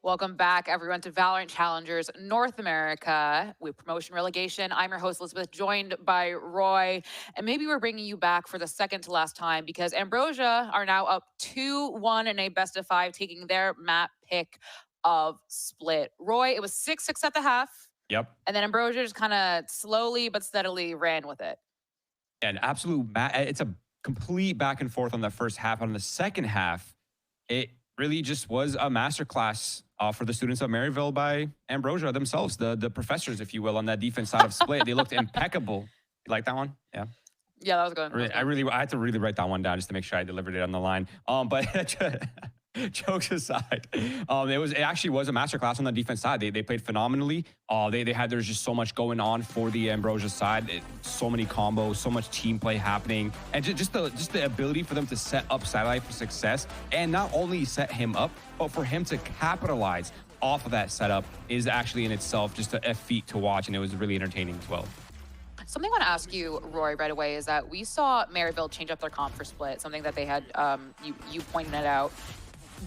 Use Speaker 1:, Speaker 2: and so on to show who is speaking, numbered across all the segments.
Speaker 1: Welcome back, everyone, to Valorant Challengers North America with promotion relegation. I'm your host, Elizabeth, joined by Roy. And maybe we're bringing you back for the second to last time because Ambrosia are now up 2-1 in a best of 5, taking their map pick of Split. Roy, it was 6-6 at the half.
Speaker 2: Yep.
Speaker 1: And then Ambrosia just kind of slowly but steadily ran with it.
Speaker 2: An absolute, it's a complete back and forth on the first half. On the second half, it really just was a masterclass for the students of Maryville by Ambrosia themselves, the professors, if you will, on that defense side of Split. They looked impeccable. You like that one? Yeah.
Speaker 1: Yeah, that was good.
Speaker 2: I had to really write that one down just to make sure I delivered it on the line. But jokes aside, it actually was a masterclass on the defense side. They played phenomenally. There's just so much going on for the Ambrosia side. So many combos, so much team play happening, and just the ability for them to set up Satellite for success, and not only set him up, but for him to capitalize off of that setup is actually in itself just a feat to watch, and it was really entertaining as well.
Speaker 1: Something I want to ask you, Roy, right away is that we saw Maryville change up their comp for Split, something that they had, you pointed it out.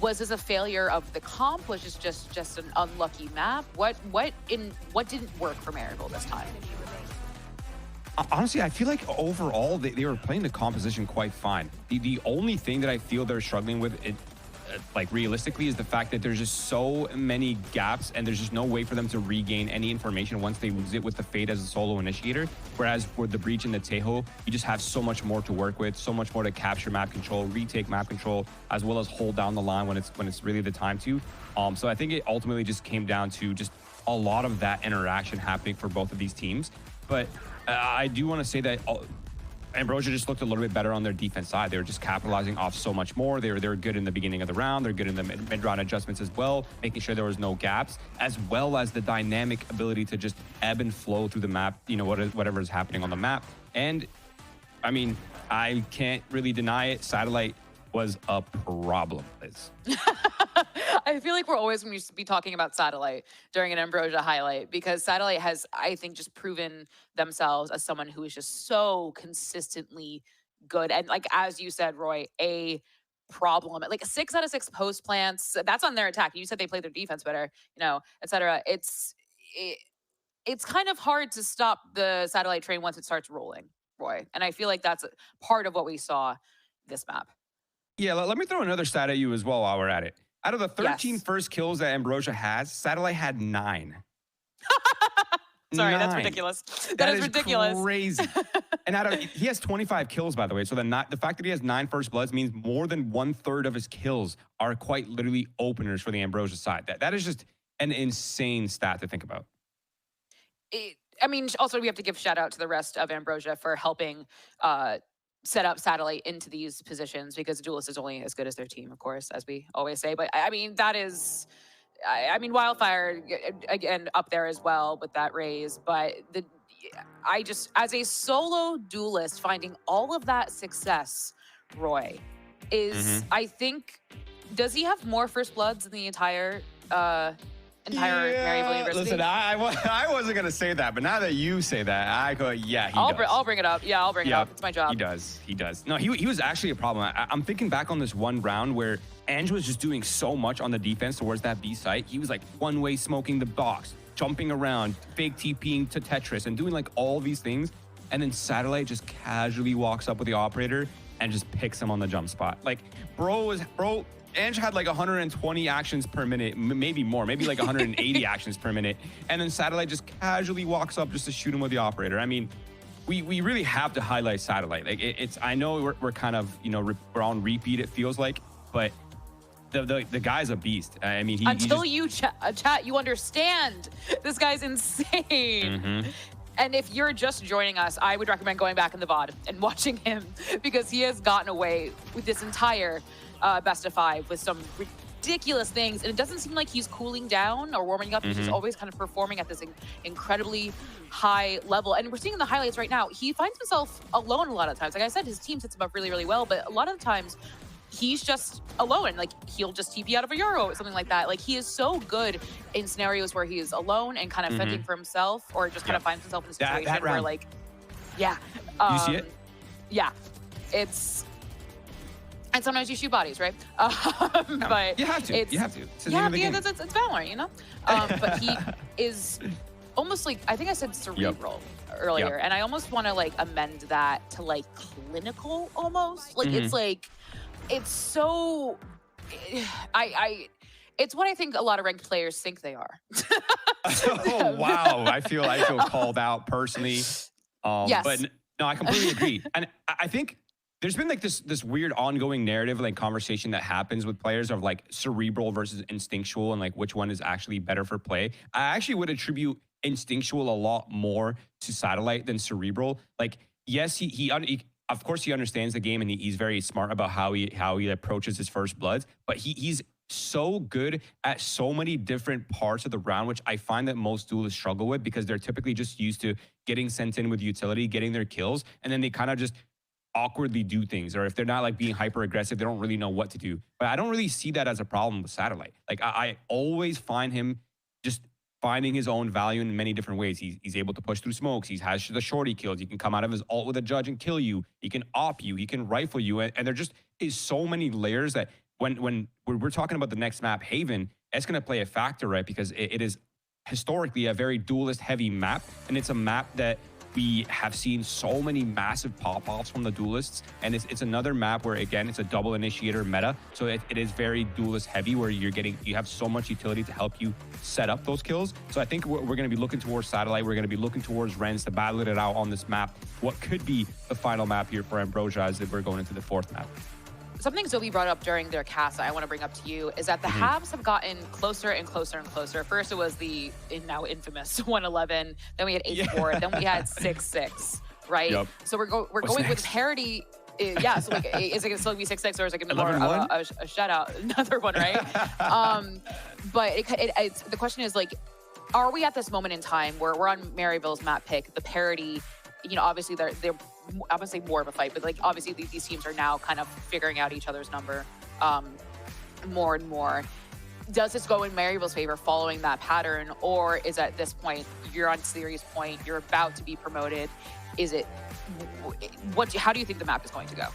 Speaker 1: Was this a failure of the comp? Was this just an unlucky map? What didn't work for Maryville this time?
Speaker 2: Honestly, I feel like overall they were playing the composition quite fine. The only thing that I feel they're struggling with, like realistically, is the fact that there's just so many gaps and there's just no way for them to regain any information once they lose it with the Fade as a solo initiator. Whereas for the Breach and the Tejo, you just have so much more to work with, so much more to capture map control, retake map control, as well as hold down the line when it's really the time to. So I think it ultimately just came down to just a lot of that interaction happening for both of these teams. But I do want to say that Ambrosia just looked a little bit better on their defense side. They were just capitalizing off so much more. They were good in the beginning of the round. They're good in the mid-round adjustments as well, making sure there was no gaps, as well as the dynamic ability to just ebb and flow through the map, whatever is happening on the map. And, I mean, I can't really deny it. Satellite was a problem, Liz.
Speaker 1: I feel like we're always going to be talking about Satellite during an Ambrosia highlight because Satellite has, I think, just proven themselves as someone who is just so consistently good. And like, as you said, Roy, a problem. Like 6 out of 6 post plants, that's on their attack. You said they play their defense better, et cetera. It's kind of hard to stop the Satellite train once it starts rolling, Roy. And I feel like that's part of what we saw this map.
Speaker 2: Yeah, let me throw another stat at you as well while we're at it. Out of the 13 first kills that Ambrosia has, Satellite had 9.
Speaker 1: Sorry, that's ridiculous. That is ridiculous.
Speaker 2: Crazy. And he has 25 kills, by the way. So the fact that he has 9 first bloods means more than 1/3 of his kills are quite literally openers for the Ambrosia side. That is just an insane stat to think about.
Speaker 1: I mean, also we have to give shout out to the rest of Ambrosia for helping set up Satellite into these positions because Duelist is only as good as their team, of course, as we always say. But I mean, Wildfire, again, up there as well with that raise. But as a solo Duelist, finding all of that success, Roy, is, I think, does he have more first bloods in the entire Maryville University?
Speaker 2: Listen, I wasn't going to say that, but now that you say that, I go, yeah, he does.
Speaker 1: I'll bring it up. Yeah, I'll bring it up. It's my job.
Speaker 2: He does. No, he was actually a problem. I'm thinking back on this one round where Ange was just doing so much on the defense towards that B site. He was like one-way smoking the box, jumping around, fake TPing to Tetris, and doing like all these things. And then Satellite just casually walks up with the operator and just picks him on the jump spot. Like, bro, Ange had like 120 actions per minute, maybe more, maybe like 180 actions per minute. And then Satellite just casually walks up just to shoot him with the operator. I mean, we really have to highlight Satellite. Like I know we're kind of, we're on repeat, it feels like, but the guy's a beast. I mean,
Speaker 1: you chat, you understand this guy's insane. And if you're just joining us, I would recommend going back in the VOD and watching him because he has gotten away with this entire best of 5 with some ridiculous things. And it doesn't seem like he's cooling down or warming up. He's just always kind of performing at this incredibly high level. And we're seeing in the highlights right now, he finds himself alone a lot of times. Like I said, his team sets him up really, really well. But a lot of the times, he's just alone. Like, he'll just TP out of a Euro or something like that. Like, he is so good in scenarios where he is alone and kind of fending for himself or just kind of finds himself in a situation where, like,
Speaker 2: you see it?
Speaker 1: Yeah. It's And sometimes you shoot bodies, right? But
Speaker 2: you have to.
Speaker 1: It's
Speaker 2: the name of the game.
Speaker 1: it's Valorant, you know. But he is almost like, I think I said cerebral earlier, and I almost want to like amend that to like clinical almost. Like it's like it's so it's what I think a lot of ranked players think they are.
Speaker 2: Oh wow, I feel called out personally.
Speaker 1: Yes.
Speaker 2: But no, I completely agree. And I think there's been like this weird ongoing narrative, like conversation that happens with players of like cerebral versus instinctual and like which one is actually better for play. I actually would attribute instinctual a lot more to Satellite than cerebral. Like, yes, he of course he understands the game and he's very smart about how he approaches his first bloods, but he's so good at so many different parts of the round, which I find that most duelists struggle with because they're typically just used to getting sent in with utility, getting their kills, and then they kind of just awkwardly do things, or if they're not like being hyper aggressive, they don't really know what to do. But I don't really see that as a problem with Satellite. Like I always find him just finding his own value in many different ways. He's able to push through smokes. He has the shorty kills. He can come out of his ult with a judge and kill you. He can op you. He can rifle you. And there just is so many layers that when we're talking about the next map, Haven, it's going to play a factor, right? Because it is historically a very duelist heavy map. And it's a map that we have seen so many massive pop-offs from the duelists, and it's another map where, again, it's a double initiator meta, so it is very duelist heavy, where you have so much utility to help you set up those kills. So I think we're going to be looking towards Satellite. We're going to be looking towards Rens to battle it out on this map. What could be the final map here for Ambrosia as we're going into the fourth map.
Speaker 1: Something Zoe brought up during their cast that I want to bring up to you is that the halves have gotten closer and closer and closer. First, it was the now infamous 111. Then we had 8-4. Then we had 6-6, right? Yep. So we're going with parity. Yeah, so like, is it going to still be 6-6 or is it going to be more of a shutout? Another one, right? But the question is, like, are we at this moment in time where we're on Maryville's map pick, the parity, you know, obviously they're I would say more of a fight, but like obviously these teams are now kind of figuring out each other's number more and more. Does this go in Maryville's favor following that pattern, or is at this point you're on series point, you're about to be promoted? Is it how do you think the map is going to go?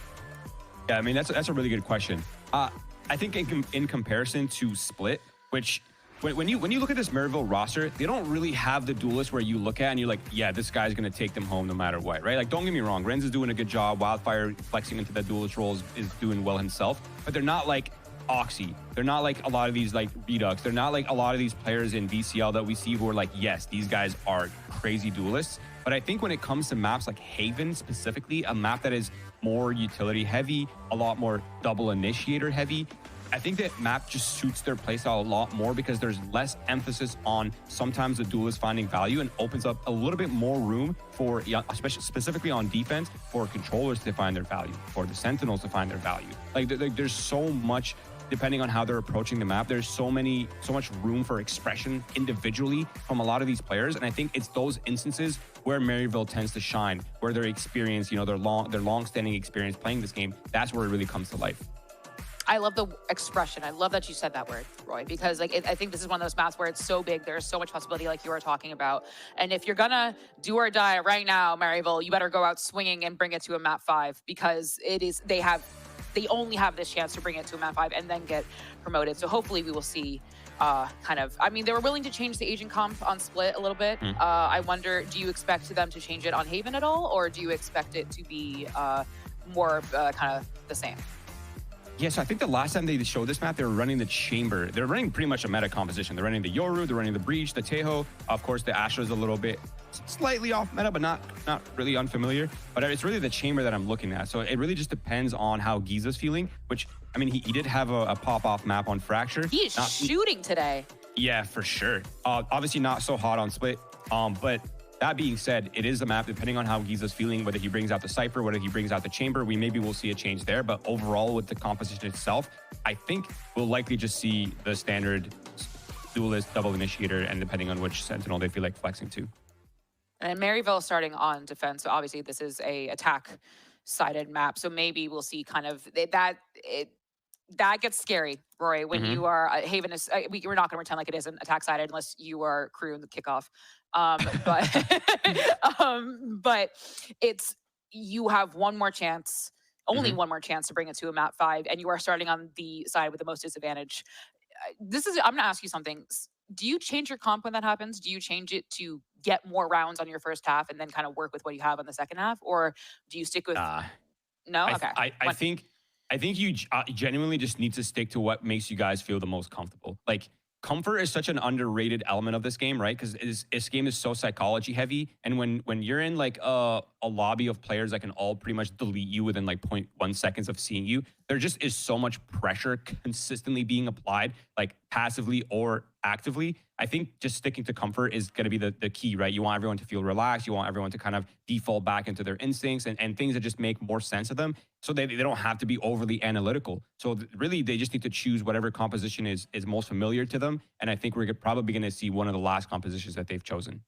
Speaker 2: Yeah, I mean that's a really good question. I think in comparison to Split, which when you look at this Maryville roster, they don't really have the duelist where you look at and you're like, yeah, this guy's going to take them home no matter what, right? Like, don't get me wrong. Renz is doing a good job. Wildfire flexing into that duelist role is doing well himself, but they're not like Oxy. They're not like a lot of these like Redux. They're not like a lot of these players in VCL that we see who are like, yes, these guys are crazy duelists. But I think when it comes to maps like Haven specifically, a map that is more utility heavy, a lot more double initiator heavy, I think that map just suits their playstyle a lot more because there's less emphasis on sometimes the duelist finding value and opens up a little bit more room for, especially specifically on defense, for controllers to find their value, for the sentinels to find their value. Like there's so much, depending on how they're approaching the map, there's so much room for expression individually from a lot of these players. And I think it's those instances where Maryville tends to shine, where their experience, you know, their long-standing experience playing this game, that's where it really comes to life.
Speaker 1: I love the expression. I love that you said that word, Roy, because like I think this is one of those maps where it's so big. There's so much possibility, like you were talking about. And if you're gonna do or die right now, Maryville, you better go out swinging and bring it to a map 5 because they only have this chance to bring it to a map 5 and then get promoted. So hopefully we will see I mean, they were willing to change the agent comp on Split a little bit. I wonder, do you expect them to change it on Haven at all, or do you expect it to be more kind of the same?
Speaker 2: Yeah, so I think the last time they showed this map, they were running the Chamber. They're running pretty much a meta composition. They're running the Yoru, they're running the Breach, the Teho. Of course, the Astra is a little bit slightly off meta, but not really unfamiliar. But it's really the Chamber that I'm looking at. So it really just depends on how Giza's feeling, which, I mean, he did have a pop-off map on Fracture.
Speaker 1: He is shooting today. Yeah,
Speaker 2: for sure. Obviously not so hot on Split, but that being said, it is a map, depending on how Giza's feeling, whether he brings out the Cypher, whether he brings out the Chamber, maybe we'll see a change there. But overall, with the composition itself, I think we'll likely just see the standard duelist, double initiator, and depending on which Sentinel they feel like flexing to.
Speaker 1: And Maryville starting on defense, so obviously this is a attack-sided map, so maybe we'll see kind of that gets scary, Roy, when you are Haven is we're not going to pretend like it isn't attack sided unless you are crew in the kickoff, but but it's, you have one more chance only one more chance to bring it to a map 5, and you are starting on the side with the most disadvantage. I'm gonna ask you something. Do you change your comp when that happens? Do you change it to get more rounds on your first half and then kind of work with what you have on the second half, or do you stick with? No, okay.
Speaker 2: I think you genuinely just need to stick to what makes you guys feel the most comfortable. Like, comfort is such an underrated element of this game, right? Because this game is so psychology heavy, and when you're in like a lobby of players that can all pretty much delete you within like 0.1 seconds of seeing you, there just is so much pressure consistently being applied, like passively or actively. I think just sticking to comfort is going to be the key, right? You want everyone to feel relaxed. You want everyone to kind of default back into their instincts and things that just make more sense to them, so they don't have to be overly analytical. So really, they just need to choose whatever composition is most familiar to them. And I think we're probably going to see one of the last compositions that they've chosen.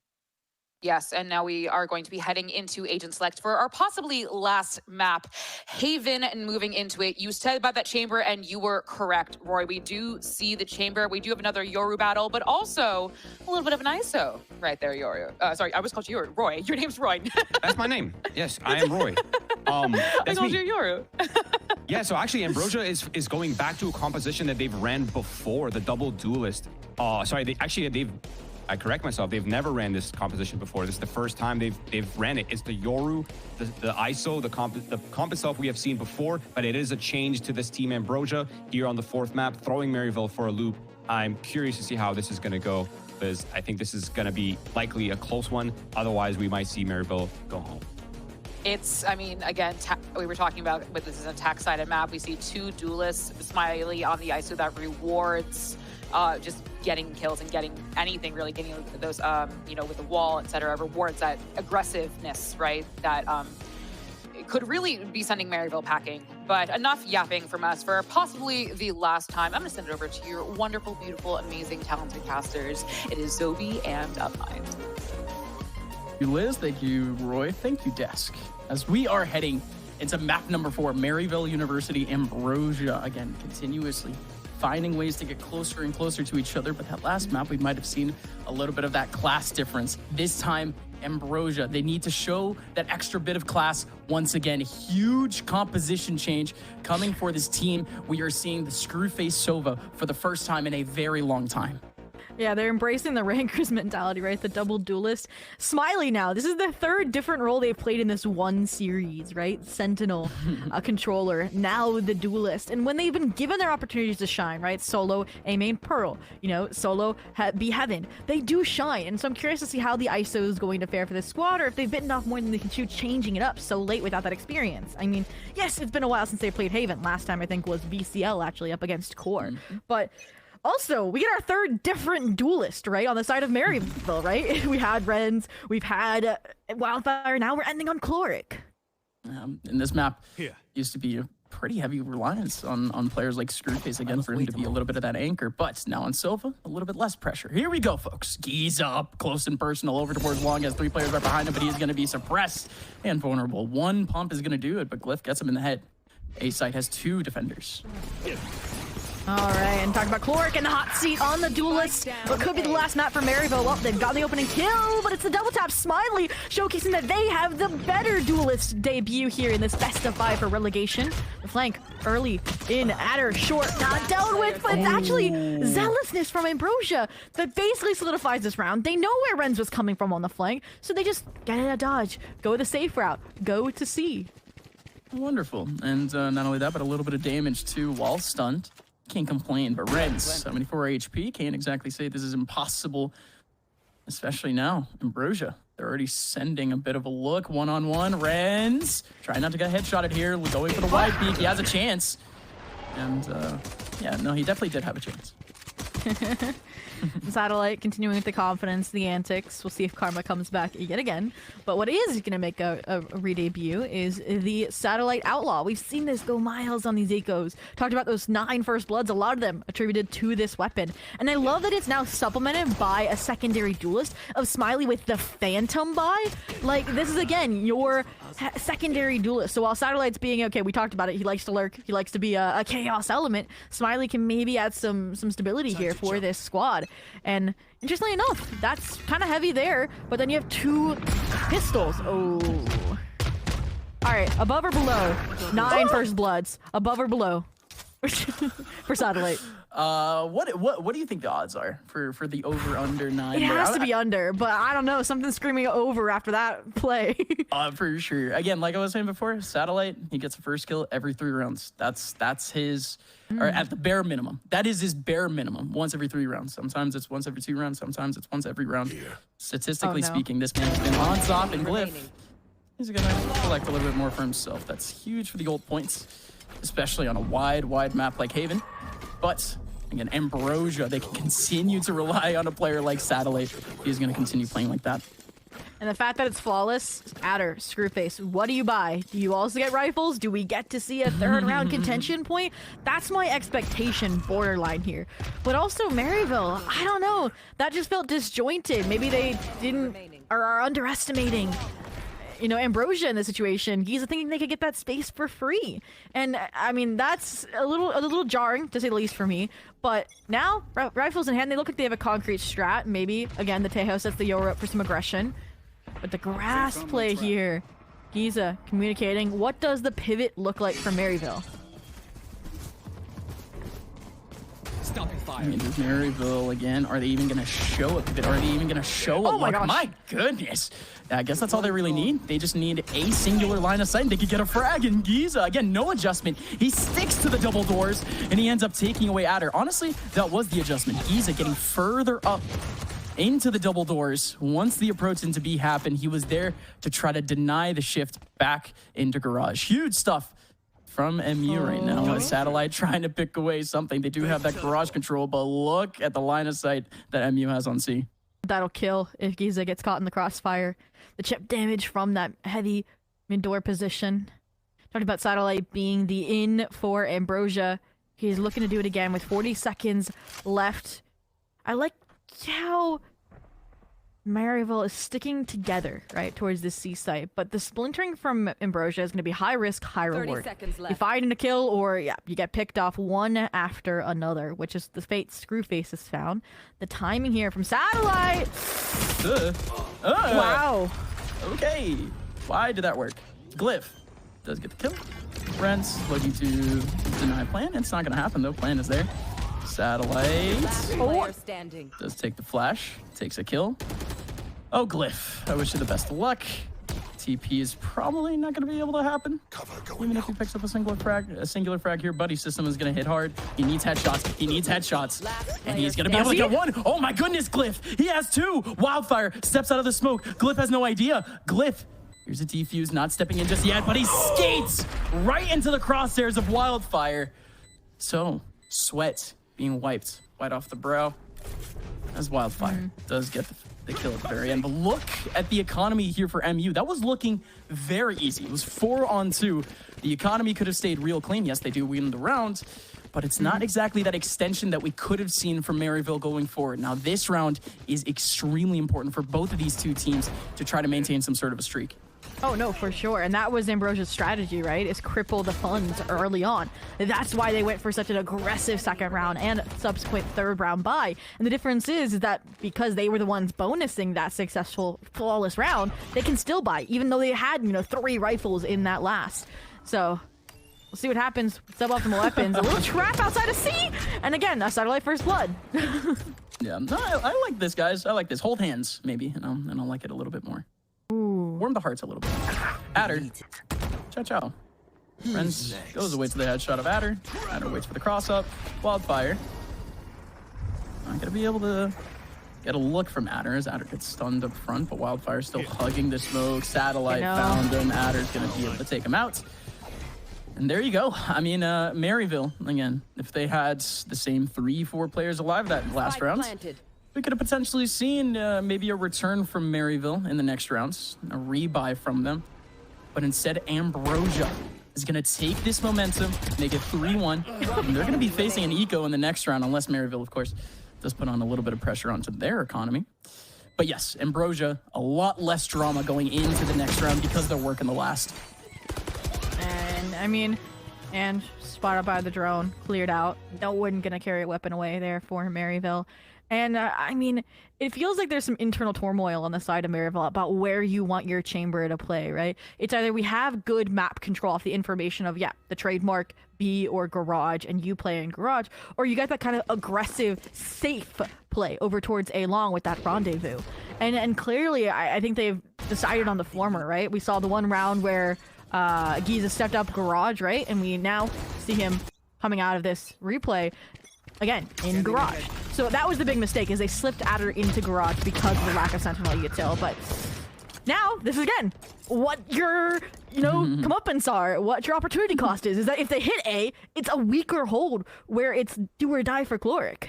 Speaker 1: Yes, and now we are going to be heading into Agent Select for our possibly last map, Haven, and moving into it. You said about that chamber, and you were correct, Roy. We do see the chamber. We do have another Yoru battle, but also a little bit of an ISO right there, Yoru. Sorry, I was called you Roy. Your name's Roy.
Speaker 2: That's my name. Yes, I am Roy.
Speaker 1: I called you Yoru.
Speaker 2: Yeah, so actually Ambrosia is going back to a composition that they've ran before, the double duelist. I correct myself. They've never ran this composition before. This is the first time they've ran it. It's the Yoru, the ISO, the comp itself we have seen before, but it is a change to this team Ambrosia here on the 4th map, throwing Maryville for a loop. I'm curious to see how this is going to go, because I think this is going to be likely a close one. Otherwise, we might see Maryville go home.
Speaker 1: It's, I mean, again, we were talking about, but this is an attack-sided map. We see 2 duelists, Smiley on the ISO that rewards just getting kills and getting anything, really getting those, you know, with the wall, etc. Rewards that aggressiveness, right? That it could really be sending Maryville packing. But enough yapping from us for possibly the last time. I'm going to send it over to your wonderful, beautiful, amazing, talented casters. It is Zobi and Upmind.
Speaker 3: Thank you, Liz. Thank you, Roy. Thank you, Desk. As we are heading into map number 4, Maryville University, Ambrosia, again, continuously finding ways to get closer and closer to each other. But that last map, we might have seen a little bit of that class difference. This time, Ambrosia, they need to show that extra bit of class once again. Huge composition change coming for this team. We are seeing the Screwface Sova for the first time in a very long time.
Speaker 4: Yeah, they're embracing the rankers mentality, right? The double duelist. Smiley now. This is the 3rd different role they've played in this one series, right? Sentinel, a controller, now the duelist. And when they've been given their opportunities to shine, right? Solo, A main, Pearl, you know, solo, be Heaven. They do shine. And so I'm curious to see how the ISO is going to fare for this squad, or if they've bitten off more than they can chew, changing it up so late without that experience. I mean, yes, it's been a while since they played Haven. Last time I think was VCL actually up against Core. But also, we get our 3rd different duelist, right? On the side of Maryville, right? We had Renz, we've had Wildfire, now we're ending on Chloric.
Speaker 3: In this map, used to be a pretty heavy reliance on players like Screwface, again, for him to be a little bit of that anchor. But now on Sova, a little bit less pressure. Here we go, folks. Giza up, close and personal, over towards Long, as 3 players right behind him, but he's going to be suppressed and vulnerable. 1 pump is going to do it, but Glyph gets him in the head. A-side has 2 defenders.
Speaker 4: All right, and talking about Chloric and the hot seat on the duelist. What could be the last map for Maryville? Well, they've got the opening kill, but it's the double tap. Smiley showcasing that they have the better duelist debut here in this best of 5 for relegation. The flank early in, Adder short, not dealt with, but it's actually zealousness from Ambrosia that basically solidifies this round. They know where Renz was coming from on the flank, so they just get in a dodge, go the safe route, go to C.
Speaker 3: Wonderful, and not only that, but a little bit of damage too while stunned. Can't complain, but Renz, 74 HP, can't exactly say this is impossible, especially now. Ambrosia, they're already sending a bit of a look, one-on-one. Renz, trying not to get headshotted here, going for the wide peek. He has a chance. And, yeah, no, he definitely did have a chance.
Speaker 4: Satellite continuing with the confidence, the antics. We'll see if Karma comes back yet again. But what is going to make a re-debut is the Satellite Outlaw. We've seen this go miles on these ecos. Talked about those 9 first bloods, a lot of them attributed to this weapon. And I love that it's now supplemented by a secondary duelist of Smiley with the Phantom buy. Like, this is, again, your secondary duelist. So while Satellite's being, okay, we talked about it, he likes to lurk, he likes to be a chaos element, Smiley can maybe add some stability here for this squad. And interestingly enough, that's kind of heavy there, but then you have 2 pistols. Oh. All right, above or below? 9 first bloods. Above or below? For Satellite.
Speaker 3: What do you think the odds are for the over under 9?
Speaker 4: It has to be under, but I don't know. Something's screaming over after that play.
Speaker 3: For sure. Again, like I was saying before, Satellite, he gets a first kill every 3 rounds. That's his, or at the bare minimum. That is his bare minimum. Once every 3 rounds. Sometimes it's once every 2 rounds. Sometimes it's once every round. Statistically speaking, this man's been on top and Glyph. He's gonna collect a little bit more for himself. That's huge for the gold points, especially on a wide map like Haven. But again, Ambrosia, they can continue to rely on a player like Satellite. He's going to continue playing like that.
Speaker 4: And the fact that it's flawless, Adder, Screwface, what do you buy? Do you also get rifles? Do we get to see a 3rd round contention point? That's my expectation borderline here. But also Maryville, I don't know. That just felt disjointed. Maybe they didn't or are underestimating, you know, Ambrosia in this situation. He's thinking they could get that space for free. And I mean, that's a little jarring, to say the least, for me. But now, rifles in hand, they look like they have a concrete strat. Maybe, again, the Tejo sets the Yoru up for some aggression. But the grass play here, Giza communicating. What does the pivot look like for Maryville?
Speaker 3: I mean, does Maryville again? Are they even going to show a pivot? Are they even going to show a look? My goodness. I guess that's all they really need. They just need a singular line of sight and they could get a frag. And Giza, again, no adjustment. He sticks to the double doors and he ends up taking away Adder. Honestly, that was the adjustment. Giza getting further up into the double doors. Once the approach into B happened, he was there to try to deny the shift back into Garage. Huge stuff from MU right now. Satellite trying to pick away something. They do have that garage control, but look at the line of sight that MU has on C.
Speaker 4: That'll kill if Giza gets caught in the crossfire. The chip damage from that heavy mid-door position. Talking about Satellite being the in for Ambrosia. He's looking to do it again with 40 seconds left. I like how Maryville is sticking together, right, towards this C site, but the splintering from Ambrosia is going to be high risk, high reward. You find a kill, or you get picked off one after another, which is the fate Screwface has found. The timing here from Satellite. Wow.
Speaker 3: Okay. Why did that work? Glyph does get the kill. Brent's looking to deny plan. It's not going to happen though. Plan is there. Satellite does take the flash, takes a kill. Oh, Glyph, I wish you the best of luck. TP is probably not going to be able to happen. Even if he picks up a singular frag here, Buddy System is going to hit hard. He needs headshots. And he's going to be able to get one. Oh my goodness, Glyph. He has 2. Wildfire steps out of the smoke. Glyph has no idea. Glyph, here's a defuse, not stepping in just yet, but he skates right into the crosshairs of Wildfire. So, Sweat being wiped right off the brow as Wildfire does get the kill at the very end. But look at the economy here for MU. That was looking very easy. It was 4-on-2. The economy could have stayed real clean. Yes, they do win the round, but it's not exactly that extension that we could have seen from Maryville going forward. Now, this round is extremely important for both of these two teams to try to maintain some sort of a streak.
Speaker 4: Oh, no, for sure. And that was Ambrosia's strategy, right? Is cripple the funds early on. That's why they went for such an aggressive second round and subsequent 3rd round buy. And the difference is that because they were the ones bonusing that successful, flawless round, they can still buy, even though they had, 3 rifles in that last. So we'll see what happens. Suboptimal weapons. A little trap outside of C. And again, a Satellite first blood.
Speaker 3: Yeah, no, I like this, guys. I like this. Hold hands, maybe, and I'll like it a little bit more. Warm the hearts a little bit. Adder. Ciao. Friends goes away to the headshot of Adder. Adder waits for the cross up. Wildfire. Not gonna be able to get a look from Adder as Adder gets stunned up front, but Wildfire's still hugging the smoke. Satellite found him. Adder's gonna be able to take him out. And there you go. I mean, Maryville, again, if they had the same 3-4 players alive that last round, we could have potentially seen maybe a return from Maryville in the next rounds, a rebuy from them. But instead, Ambrosia is going to take this momentum, make it 3-1, and they're going to be facing an eco in the next round, unless Maryville, of course, does put on a little bit of pressure onto their economy. But yes, Ambrosia, a lot less drama going into the next round because they're working the last.
Speaker 4: And, I mean, and spotted by the drone, cleared out. No one going to carry a weapon away there for Maryville. And I mean, it feels like there's some internal turmoil on the side of Maryville about where you want your chamber to play, right? It's either we have good map control off the information of, yeah, the trademark, B or Garage, and you play in Garage, or you got that kind of aggressive, safe play over towards A Long with that rendezvous. And clearly, I think they've decided on the former, right? We saw the one round where Giza stepped up Garage, right? And we now see him coming out of this replay again in Garage. So that was the big mistake, is they slipped Adder into Garage because of the lack of Sentinel util. But now this is again what your comeuppance are, what your opportunity cost is that if they hit A, it's a weaker hold where it's do or die for Chloric.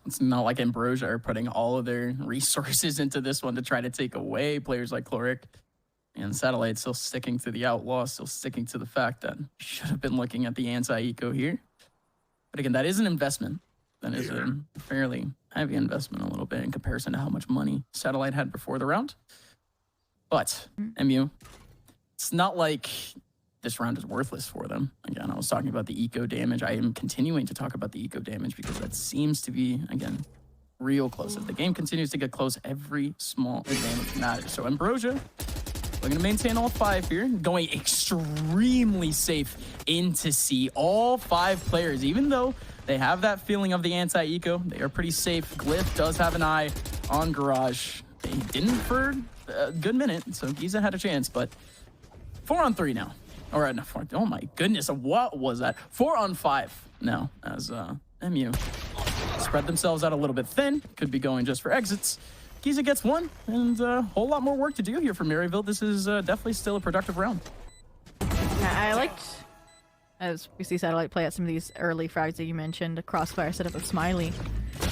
Speaker 3: It's not like Ambrosia are putting all of their resources into this one to try to take away players like Chloric. And Satellite still sticking to the Outlaw, still sticking to the fact that you should have been looking at the anti-eco here. But again, that is an investment. That is a fairly heavy investment a little bit in comparison to how much money Satellite had before the round. But MU, it's not like this round is worthless for them. Again, I was talking about the eco damage. I am continuing to talk about the eco damage because that seems to be, again, real close. If the game continues to get close, every small advantage matters. So Ambrosia, we're going to maintain all 5 here, going extremely safe into C. All 5 players, even though they have that feeling of the anti-eco, they are pretty safe. Glyph does have an eye on Garage. They didn't for a good minute, so Giza had a chance, but 4 on 3 now. Or no, 4, oh my goodness, what was that? 4 on 5 now, as MU spread themselves out a little bit thin. Could be going just for exits. Giza gets 1, and a whole lot more work to do here for Maryville. This is definitely still a productive round.
Speaker 4: Yeah, I liked, as we see Satellite play at some of these early frags that you mentioned, a crossfire setup with Smiley.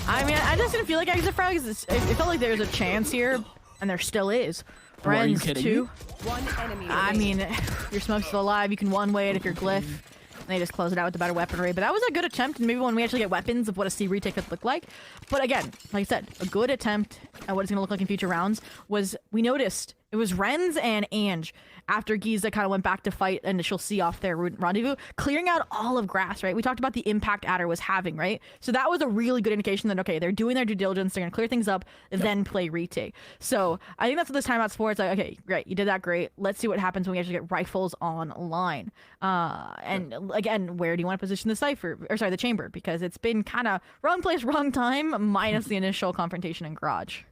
Speaker 4: I mean, I just didn't feel like exit frags. It felt like there was a chance here, and there still is.
Speaker 3: Are you kidding me?
Speaker 5: One enemy
Speaker 4: I mean, your smoke's still alive. You can one-way it if you're Glyph. And they just close it out with the better weaponry. But that was a good attempt, and maybe when we actually get weapons of what a C retake could look like. But again, like I said, a good attempt at what it's going to look like in future rounds was, we noticed, it was Renz and Ange after Giza kind of went back to fight initial C off their rendezvous, clearing out all of grass, right? We talked about the impact Adder was having, right? So that was a really good indication that, okay, they're doing their due diligence, they're going to clear things up, then play retake. So I think that's what this timeout's for. It's like, okay, great, you did that great. Let's see what happens when we actually get rifles online. And again, where do you want to position the Cypher, or sorry, the chamber? Because it's been kind of wrong place, wrong time, minus the initial confrontation in Garage.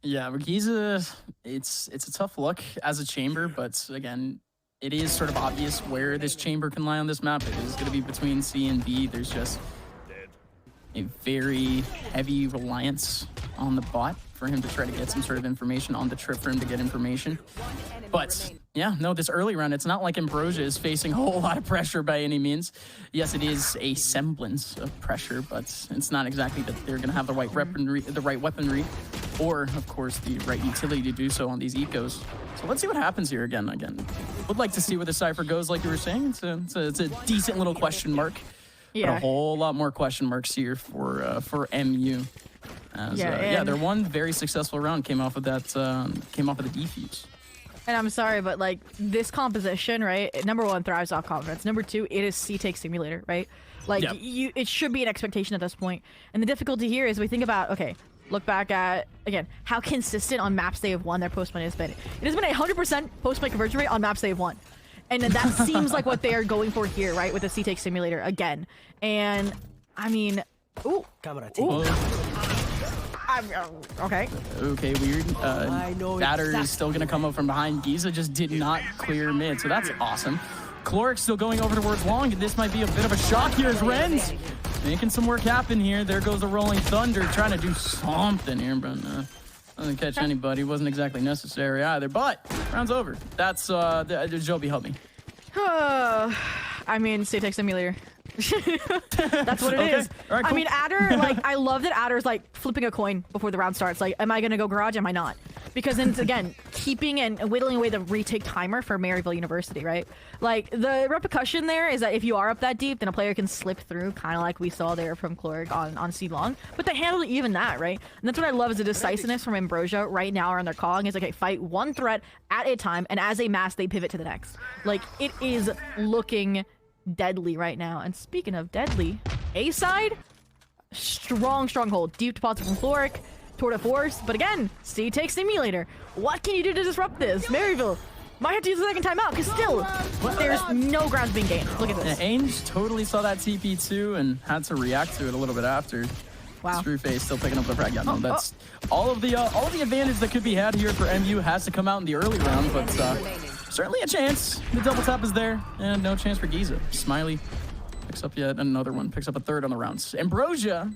Speaker 3: Yeah, Giza, it's a tough look as a chamber, but again, it is sort of obvious where this chamber can lie on this map. It is going to be between C and B. There's just a very heavy reliance on the bot for him to try to get some sort of information, on the trip for him to get information. But yeah, no, this early round, it's not like Ambrosia is facing a whole lot of pressure by any means. Yes, it is a semblance of pressure, but it's not exactly that they're going to have the right weaponry, or of course the right utility to do so on these ecos. So let's see what happens here again. Would like to see where the Cypher goes, like you were saying. It's a decent little question mark.
Speaker 4: Yeah.
Speaker 3: But a whole lot more question marks here for MU. Their one very successful round came off of the defuse.
Speaker 4: And I'm sorry, but like this composition, right? Number 1, thrives off confidence. Number 2, it is C-Take Simulator, right? Like it should be an expectation at this point. And the difficulty here is we think about, okay, look back at, again, how consistent on maps they have won their post-play has been. It has been a 100% post-play conversion rate on maps they have won. And that seems like what they are going for here, right? With the C-Take Simulator again. And I mean, ooh. Okay.
Speaker 3: Okay, weird. Batter is still going to come up from behind. Giza just did not clear mid, so that's awesome. Chloric still going over towards Long. This might be a bit of a shock here as Renz making some work happen here. There goes the Rolling Thunder trying to do something here, but doesn't catch anybody. Wasn't exactly necessary either, but round's over. That's, Joby, help me.
Speaker 4: I mean, C-Take Simulator. That's what it is.
Speaker 3: All right, cool.
Speaker 4: I mean, Adder, like, I love that Adder's like flipping a coin before the round starts. Like, am I gonna go Garage? Am I not? Because then it's, again, keeping and whittling away the retake timer for Maryville University, right? Like, the repercussion there is that if you are up that deep, then a player can slip through, kind of like we saw there from Chloric on C Long. But they handle even that, right? And that's what I love is the decisiveness from Ambrosia right now around their calling is, okay, fight one threat at a time, and as a mass, they pivot to the next. Like, it is looking deadly right now. And speaking of deadly, A side, strong hold. Deep deposit from Floric, Tour de Force, but again, C takes Simulator. What can you do to disrupt this? Maryville might have to use the second timeout, because still, there's no grounds being gained. Look at this.
Speaker 3: Yeah, Ainge totally saw that TP too and had to react to it a little bit after.
Speaker 4: Wow.
Speaker 3: Screwface still picking up the frag. Yeah, no, that's all of the advantage that could be had here for MU has to come out in the early round, but certainly a chance. The double tap is there, and no chance for Giza. Smiley picks up yet another one, picks up a third on the rounds. Ambrosia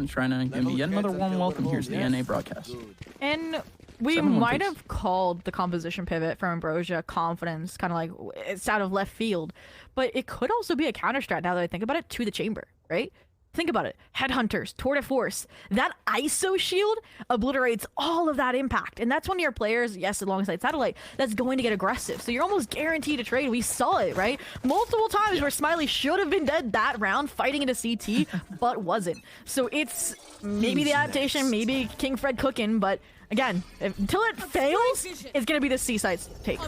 Speaker 3: trying to give me yet another warm welcome here to the NA broadcast.
Speaker 4: And we might have called the composition pivot from Ambrosia confidence, kind of like it's out of left field, but it could also be a counter strat now that I think about it to the chamber, right? Think about it. Headhunters, Tour de Force, that ISO shield obliterates all of that impact. And that's one of your players, yes, alongside Satellite, that's going to get aggressive. So you're almost guaranteed to trade. We saw it, right? Multiple times where Smiley should have been dead that round fighting into CT, but wasn't. So it's maybe the adaptation, maybe King Fred cooking, but again, until it fails, it's going to be the C-side's take.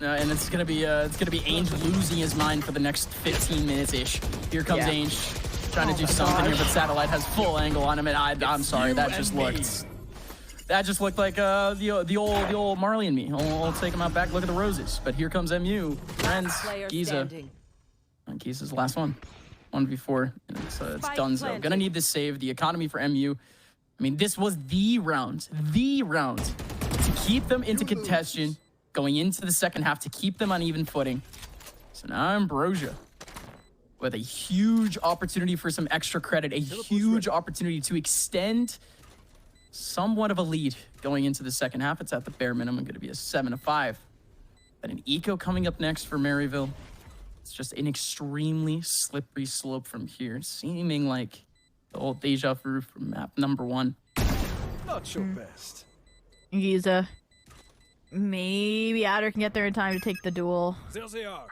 Speaker 3: And it's gonna be Ainge losing his mind for the next 15 minutes-ish. Here comes Ainge. Trying to do something here, but Satellite has full angle on him, and I'm sorry, that just looked like the old Marley and me. I'll take him out back. Look at the roses. But here comes MU. Friends, Giza. And Giza's the last one. 1v4. And it's donezo. Gonna need this save. The economy for MU. I mean, this was the round to keep them into contention going into the second half, to keep them on even footing. So now Ambrosia with a huge opportunity for some extra credit, a huge opportunity to extend somewhat of a lead going into the second half. It's at the bare minimum going to be a 7-5. But an eco coming up next for Maryville. It's just an extremely slippery slope from here, seeming like the old deja vu from map number 1.
Speaker 5: Not your best.
Speaker 4: Giza. Maybe Adder can get there in time to take the duel.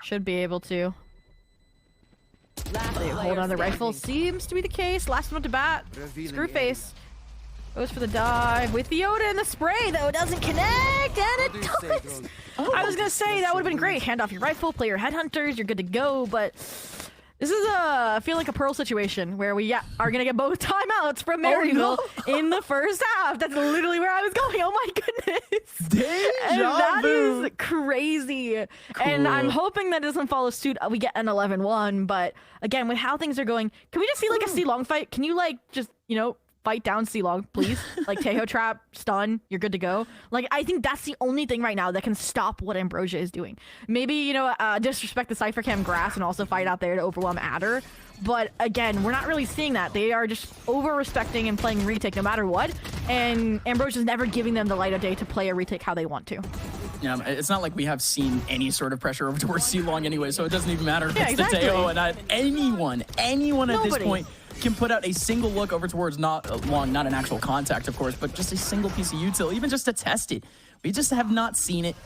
Speaker 4: Should be able to. They hold on the rifle. Seems to be the case. Last one to bat. Screwface goes for the dive with the Yoda and the spray, though. Doesn't connect, and it does. I was going to say that would have been great. Hand off your rifle, play your headhunters, you're good to go, but this is I feel like a Pearl situation where we are going to get both timeouts from Maryville in the first half. That's literally where I was going. Oh my goodness. That is crazy. Cool. And I'm hoping that doesn't follow suit. We get an 11-1, but again, with how things are going, can we just see like a C-Long fight? Can you like just, fight down C-Long, please? Like Tejo trap, stun, you're good to go. Like, I think that's the only thing right now that can stop what Ambrosia is doing. Maybe, disrespect the Cypher Cam grass and also fight out there to overwhelm Adder. But again, we're not really seeing that. They are just over-respecting and playing retake no matter what. And Ambrosia's never giving them the light of day to play a retake how they want to.
Speaker 3: Yeah, it's not like we have seen any sort of pressure over towards C-Long anyway, so it doesn't even matter if it's the Tejo and anyone at this point can put out a single look over towards not an actual contact, of course, but just a single piece of util, even just to test it. We just have not seen it.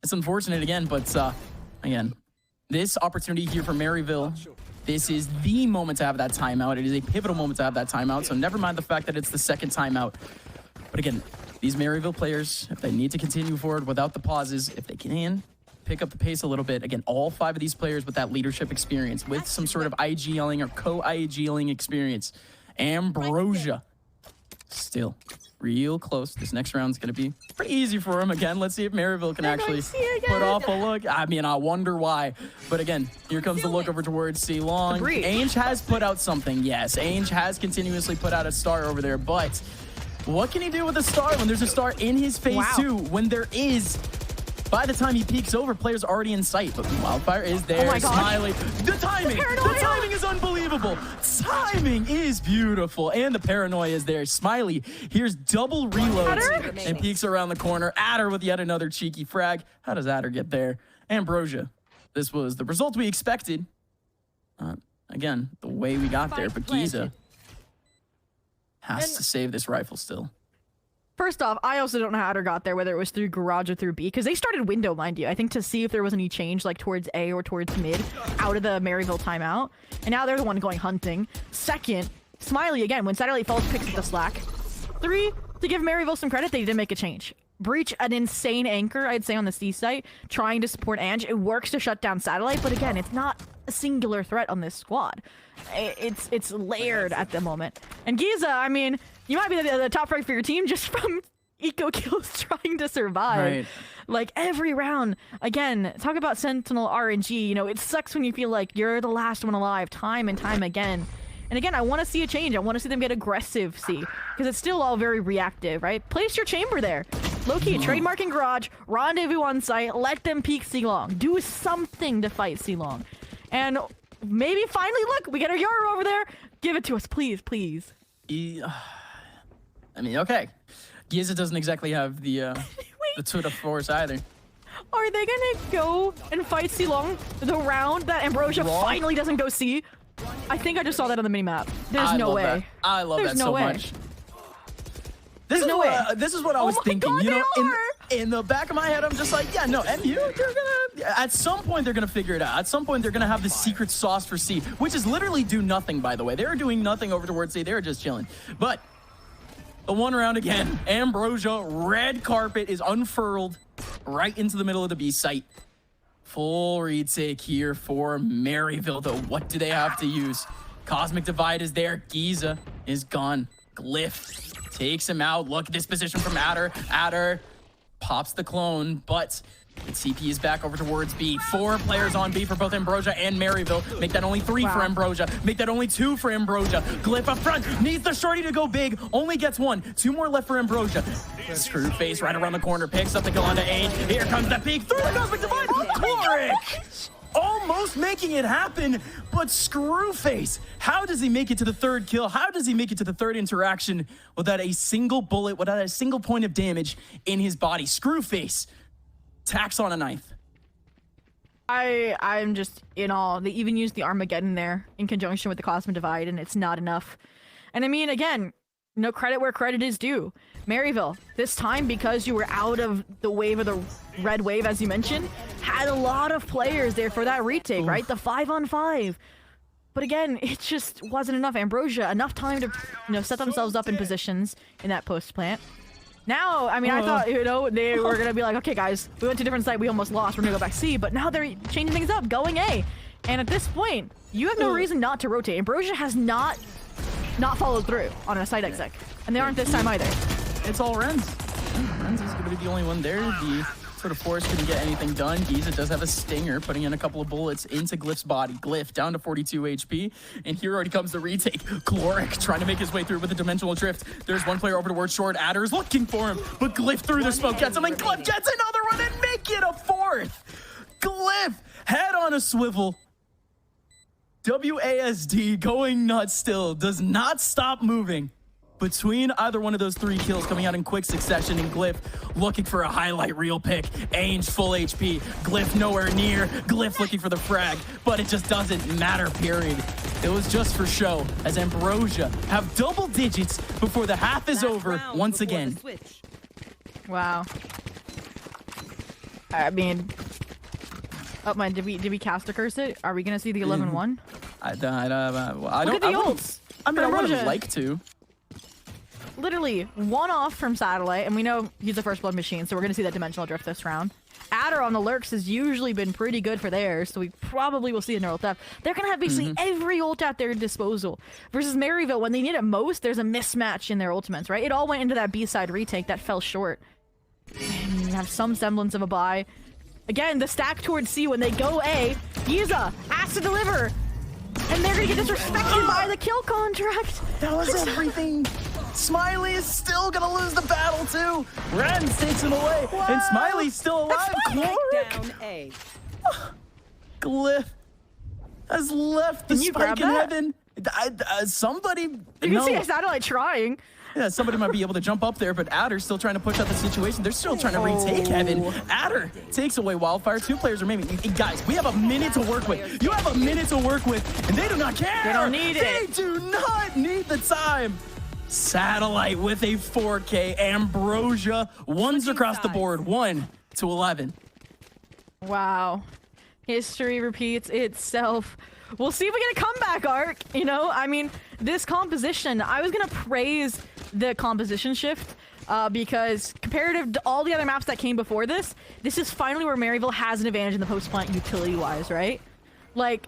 Speaker 3: It's unfortunate again, but again, this opportunity here for Maryville, this is the moment to have that timeout. It is a pivotal moment to have that timeout, so never mind the fact that it's the second timeout. But again, these Maryville players, if they need to continue forward without the pauses, if they can pick up the pace a little bit, again, all 5 of these players with that leadership experience, with some sort of IGLing or co-IGLing experience. Ambrosia still real close. This next round's going to be pretty easy for him. Again, let's see if Maryville can actually put off a look. I mean, I wonder why. But again, here comes the look over towards C-Long. Ainge has put out something. Yes, Ainge has continuously put out a star over there, but what can he do with a star when there's a star in his face too? When there is, by the time he peeks over, players already in sight. But Wildfire is there. Oh my God. Smiley. The timing is unbelievable. Timing is beautiful. And the paranoia is there. Smiley, here's double reloads and peeks around the corner. Adder with yet another cheeky frag. How does Adder get there? Ambrosia. This was the result we expected. Again, the way we got there. But Giza has to save this rifle still.
Speaker 4: First off, I also don't know how Adder got there, whether it was through garage or through B, because they started window, mind you, I think to see if there was any change like towards A or towards mid out of the Maryville timeout. And now they're the one going hunting. Second, Smiley again, when Satellite Falls picks up the slack. 3, to give Maryville some credit, they did make a change. Breach, an insane anchor, I'd say, on the C site, trying to support Ange. It works to shut down Satellite, but again, it's not a singular threat on this squad. It's layered at the moment. And Giza, I mean, you might be the top frag for your team just from eco kills trying to survive.
Speaker 3: Right.
Speaker 4: Like every round, again, talk about Sentinel RNG, you know, it sucks when you feel like you're the last one alive time and time again. And again, I want to see a change. I want to see them get aggressive, because it's still all very reactive, right? Place your chamber there. Low-key, trademark in garage, rendezvous on site, let them peek C-Long. Do something to fight C-Long. And maybe finally, look, we get our Yoru over there. Give it to us, please, please.
Speaker 3: I mean, okay. Giza doesn't exactly have the tour de force either.
Speaker 4: Are they gonna go and fight C-Long the round that Ambrosia finally doesn't go C? I think I just saw that on the minimap. There's no way.
Speaker 3: That. I love
Speaker 4: There's
Speaker 3: that
Speaker 4: no
Speaker 3: so
Speaker 4: way.
Speaker 3: much. This is what I was thinking.
Speaker 4: God,
Speaker 3: you know,
Speaker 4: they
Speaker 3: in the back of my head, I'm just like, yeah, no, MU, they're gonna. At some point, they're gonna figure it out. At some point, they're gonna have the secret sauce for C, which is literally do nothing. By the way, they're doing nothing over towards C. They're just chilling. But the one round again, Ambrosia, red carpet is unfurled right into the middle of the B site. Full retake here for Maryville, though. What do they have to use? Cosmic Divide is there. Giza is gone. Glyph takes him out. Look at this position from Adder. Adder pops the clone, but the TP is back over towards B. 4 players on B for both Ambrosia and Maryville. Make that only 3 for Ambrosia. Make that only 2 for Ambrosia. Glyph up front. Needs the shorty to go big. Only gets 1. 2 more left for Ambrosia. Screwface right around the corner. Picks up the kill onto Age. Here comes the peek through the Cosmic Divide. Torek! Almost making it happen, but Screwface. How does he make it to the 3rd kill? How does he make it to the 3rd interaction without a single bullet, without a single point of damage in his body? Screwface tacks on a knife.
Speaker 4: I'm just in awe. They even used the Armageddon there in conjunction with the Cosmic Divide, and it's not enough. And I mean, again, no credit where credit is due. Maryville, this time, because you were out of the wave of the red wave, as you mentioned, had a lot of players there for that retake, right? The 5-on-5. But again, it just wasn't enough. Ambrosia, enough time to, you know, set themselves up in positions in that post plant. Now, I mean, I thought, you know, they were going to be like, okay, guys, we went to a different site, we almost lost, we're going to go back C, but now they're changing things up, going A. And at this point, you have no reason not to rotate. Ambrosia has not followed through on a site exec, and they aren't this time either.
Speaker 3: It's all Renz. Renz is going to be the only one there. The sort of force couldn't get anything done. Giza does have a stinger, putting in a couple of bullets into Glyph's body. Glyph down to 42 HP, and here already comes the retake. Chloric trying to make his way through with a dimensional drift. There's one player over towards short. Adder is looking for him, but Glyph through the smoke gets him, and Glyph gets another one and make it a 4th. Glyph, head on a swivel. WASD going nuts still, does not stop moving between either one of those 3 kills coming out in quick succession, and Glyph looking for a highlight reel pick. Ainge full HP, Glyph nowhere near, Glyph looking for the frag, but it just doesn't matter, period. It was just for show, as Ambrosia have double digits before the half is over once again.
Speaker 4: Wow. I mean, oh man, did we cast a curse it? Are we gonna see the 11-1?
Speaker 3: I don't.
Speaker 4: Look at the ults.
Speaker 3: I mean, I would
Speaker 4: Ambrosia.
Speaker 3: have liked to.
Speaker 4: Literally, 1 off from Satellite, and we know he's a first blood machine, so we're gonna see that dimensional drift this round. Adder on the lurks has usually been pretty good for theirs, so we probably will see a neural theft. They're gonna have basically every ult at their disposal. Versus Maryville, when they need it most, there's a mismatch in their ultimates, right? It all went into that B-side retake that fell short. And you have some semblance of a buy. Again, the stack towards C when they go A, Giza has to deliver, and they're gonna get disrespected by the kill contract.
Speaker 3: That was everything. Smiley is still gonna lose the battle too. Renz takes him away, and Smiley's still alive. Chloric. Glyph has left the
Speaker 4: Can you
Speaker 3: spike
Speaker 4: grab
Speaker 3: in
Speaker 4: that?
Speaker 3: heaven. Somebody.
Speaker 4: You can see a Satellite trying.
Speaker 3: Yeah, somebody might be able to jump up there, but Adder's still trying to push out the situation. They're still trying to retake heaven. Adder takes away Wildfire. 2 players remaining. Guys, we have a minute to work with. You have a minute to work with, and they do not care.
Speaker 4: They don't need it.
Speaker 3: They do not need the time. Satellite with a 4K. Ambrosia, 1s across the board. 1 to 11.
Speaker 4: Wow. History repeats itself. We'll see if we get a comeback arc, you know? I mean, this composition, I was gonna praise the composition shift because comparative to all the other maps that came before this is finally where Maryville has an advantage in the post plant utility-wise, right? Like,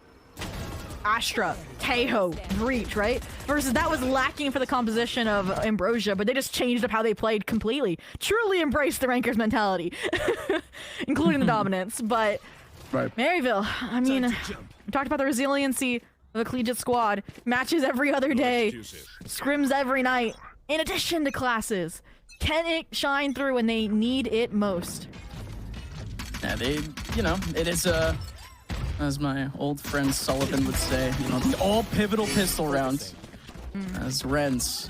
Speaker 4: Astra, Tejo, Breach, right? Versus that was lacking for the composition of Ambrosia, but they just changed up how they played completely. Truly embraced the rankers mentality, including the dominance. But
Speaker 3: Right.
Speaker 4: Maryville, I mean, we talked about the resiliency of a collegiate squad. Matches every other day, scrims every night, in addition to classes. Can it shine through when they need it most?
Speaker 3: Yeah, it is, as my old friend Sullivan would say, the all pivotal pistol rounds. As Renz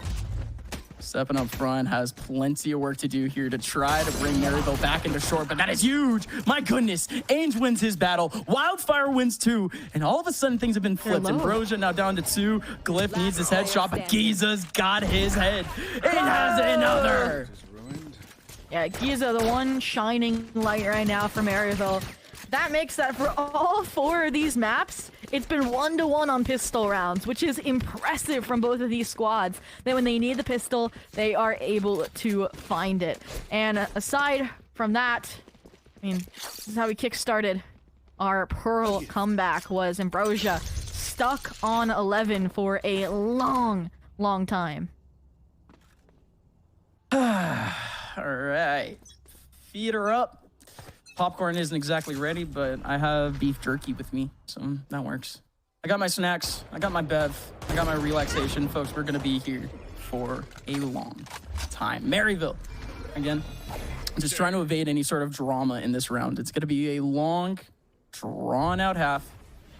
Speaker 3: stepping up front, has plenty of work to do here to try to bring Maryville back into short, but that is huge. My goodness, Ainge wins his battle, Wildfire wins 2, and all of a sudden things have been flipped. Ambrosia now down to 2, Glyph needs his headshot, but Giza's got his head. It has another.
Speaker 4: Yeah, Giza, the one shining light right now for Maryville. That makes that for all 4 of these maps, it's been 1-to-1 on pistol rounds, which is impressive from both of these squads. That when they need the pistol, they are able to find it. And aside from that, I mean, this is how we kickstarted our Pearl comeback. Was Ambrosia stuck on 11 for a long, long time.
Speaker 3: All right, feed her up. Popcorn isn't exactly ready, but I have beef jerky with me, so that works. I got my snacks, I got my bev, I got my relaxation. Folks, we're gonna be here for a long time. Maryville, again, just trying to evade any sort of drama in this round. It's gonna be a long, drawn-out half,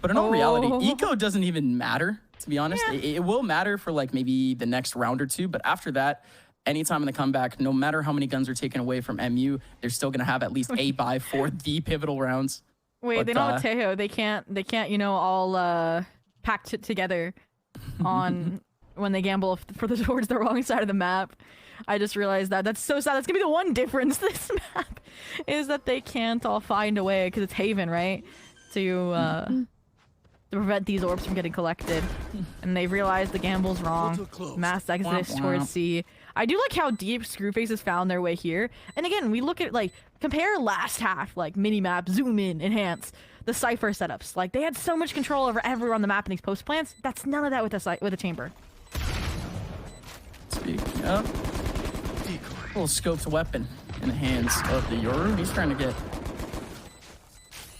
Speaker 3: but in all reality, eco doesn't even matter, to be honest. Yeah. It will matter for like maybe the next round or 2, but after that, anytime in the comeback, no matter how many guns are taken away from MU, they're still gonna have at least a buy for the pivotal rounds.
Speaker 4: Wait, but, they don't have Tejo. They can't, all packed it together on when they gamble towards the wrong side of the map. I just realized that. That's so sad. That's gonna be the one difference this map is that they can't all find a way, because it's Haven, right? To prevent these orbs from getting collected. And they realized the gamble's wrong. Mass exodus towards C. I do like how deep Screwface has found their way here. And again, we look at, like, compare last half, like, minimap, zoom in, enhance, the Cypher setups. Like, they had so much control over everywhere on the map in these post plants. That's none of that with a chamber.
Speaker 3: Speaking of, little scoped weapon in the hands of the Yoru. He's trying to get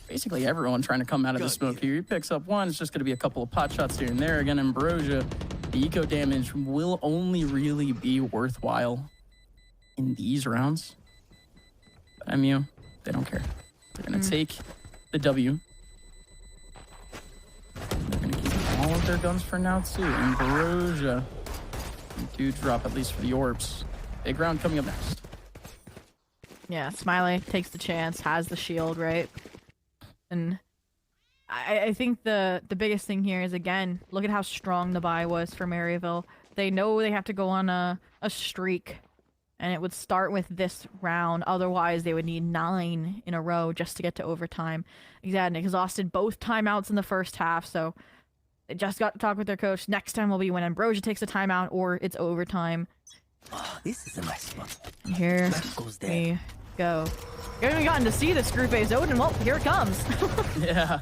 Speaker 3: basically everyone trying to come out of the smoke here. He picks up one. It's just going to be a couple of pot shots here and there. Again, Ambrosia, the eco damage will only really be worthwhile in these rounds. But MU, they don't care. They're going to take the W. They're going to keep all of their guns for now, too. Ambrosia, do drop, at least for the orbs. Big round coming up next.
Speaker 4: Yeah, Smiley takes the chance, has the shield, right? And I think the biggest thing here is, again, look at how strong the buy was for Maryville. They know they have to go on a streak, and it would start with this round. Otherwise, they would need 9 in a row just to get to overtime. Exactly, exhausted both timeouts in the first half, so they just got to talk with their coach. Next time will be when Ambrosia takes a timeout or it's overtime.
Speaker 6: Oh, this is a nice spot.
Speaker 4: Here we go. You haven't gotten to see the Screwface Odin. Well, here it comes.
Speaker 3: Yeah.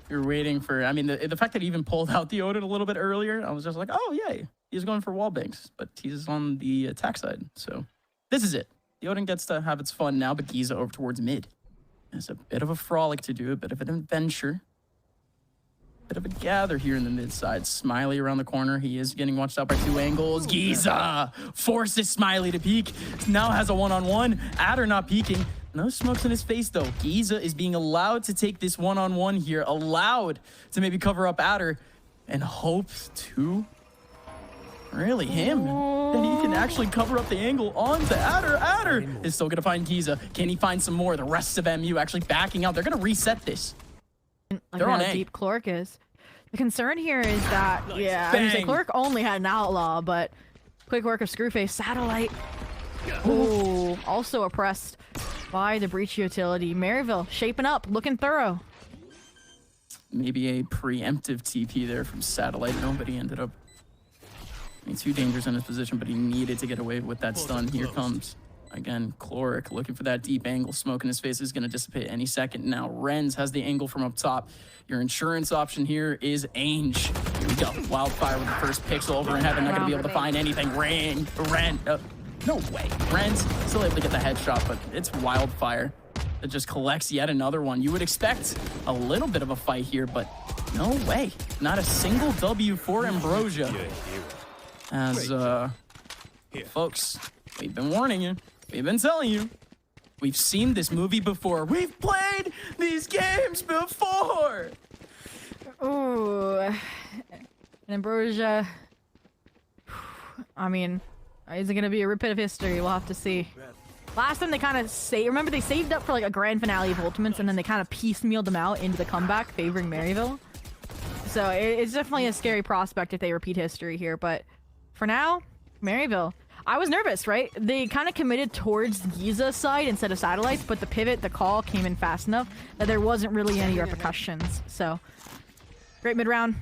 Speaker 3: You're waiting for, I mean, the fact that he even pulled out the Odin a little bit earlier, I was just like, oh, yay. He's going for wall banks, but he's on the attack side. So this is it. The Odin gets to have its fun now, but Giza over towards mid. It's a bit of a frolic to do, a bit of an adventure. Bit of a gather here in the mid side. Smiley around the corner. He is getting watched out by 2 angles. Giza forces Smiley to peek. Now has a one-on-one. Adder not peeking. No smokes in his face, though. Giza is being allowed to take this one-on-one here. Allowed to maybe cover up Adder. And hopes to really him. That he can actually cover up the angle onto Adder. Adder is still going to find Giza. Can he find some more? The rest of MU actually backing out. They're going to reset this.
Speaker 4: Like how deep Clork is. The concern here is that, yeah, I was like, Clork only had an outlaw, but quick work of Screwface. Satellite. Ooh, also oppressed by the breach utility. Maryville shaping up, looking thorough.
Speaker 3: Maybe a preemptive TP there from Satellite. Nobody ended up being too dangerous in his position, but he needed to get away with that stun. Here comes Again, Chloric looking for that deep angle. Smoke in his face is going to dissipate any second now. Renz has the angle from up top. Your insurance option here is Ainge. Here we go. Wildfire with the first pixel over in heaven. Not going to be able to find anything. Ren. No way. Renz still able to get the headshot, but it's Wildfire that just collects yet another one. You would expect a little bit of a fight here, but no way. Not a single W for Ambrosia. As, folks, we've been warning you. We've been telling you. We've seen this movie before. We've played these games before.
Speaker 4: Ooh. And Ambrosia. I mean, is it going to be a repeat of history? We'll have to see. Last time they kind of remember they saved up for like a grand finale of Ultimates and then they kind of piecemealed them out into the comeback favoring Maryville. So it's definitely a scary prospect if they repeat history here. But for now, Maryville. I was nervous, right? They kind of committed towards Giza's side instead of Satellites, but the pivot, the call came in fast enough that there wasn't really any repercussions. So, great mid-round.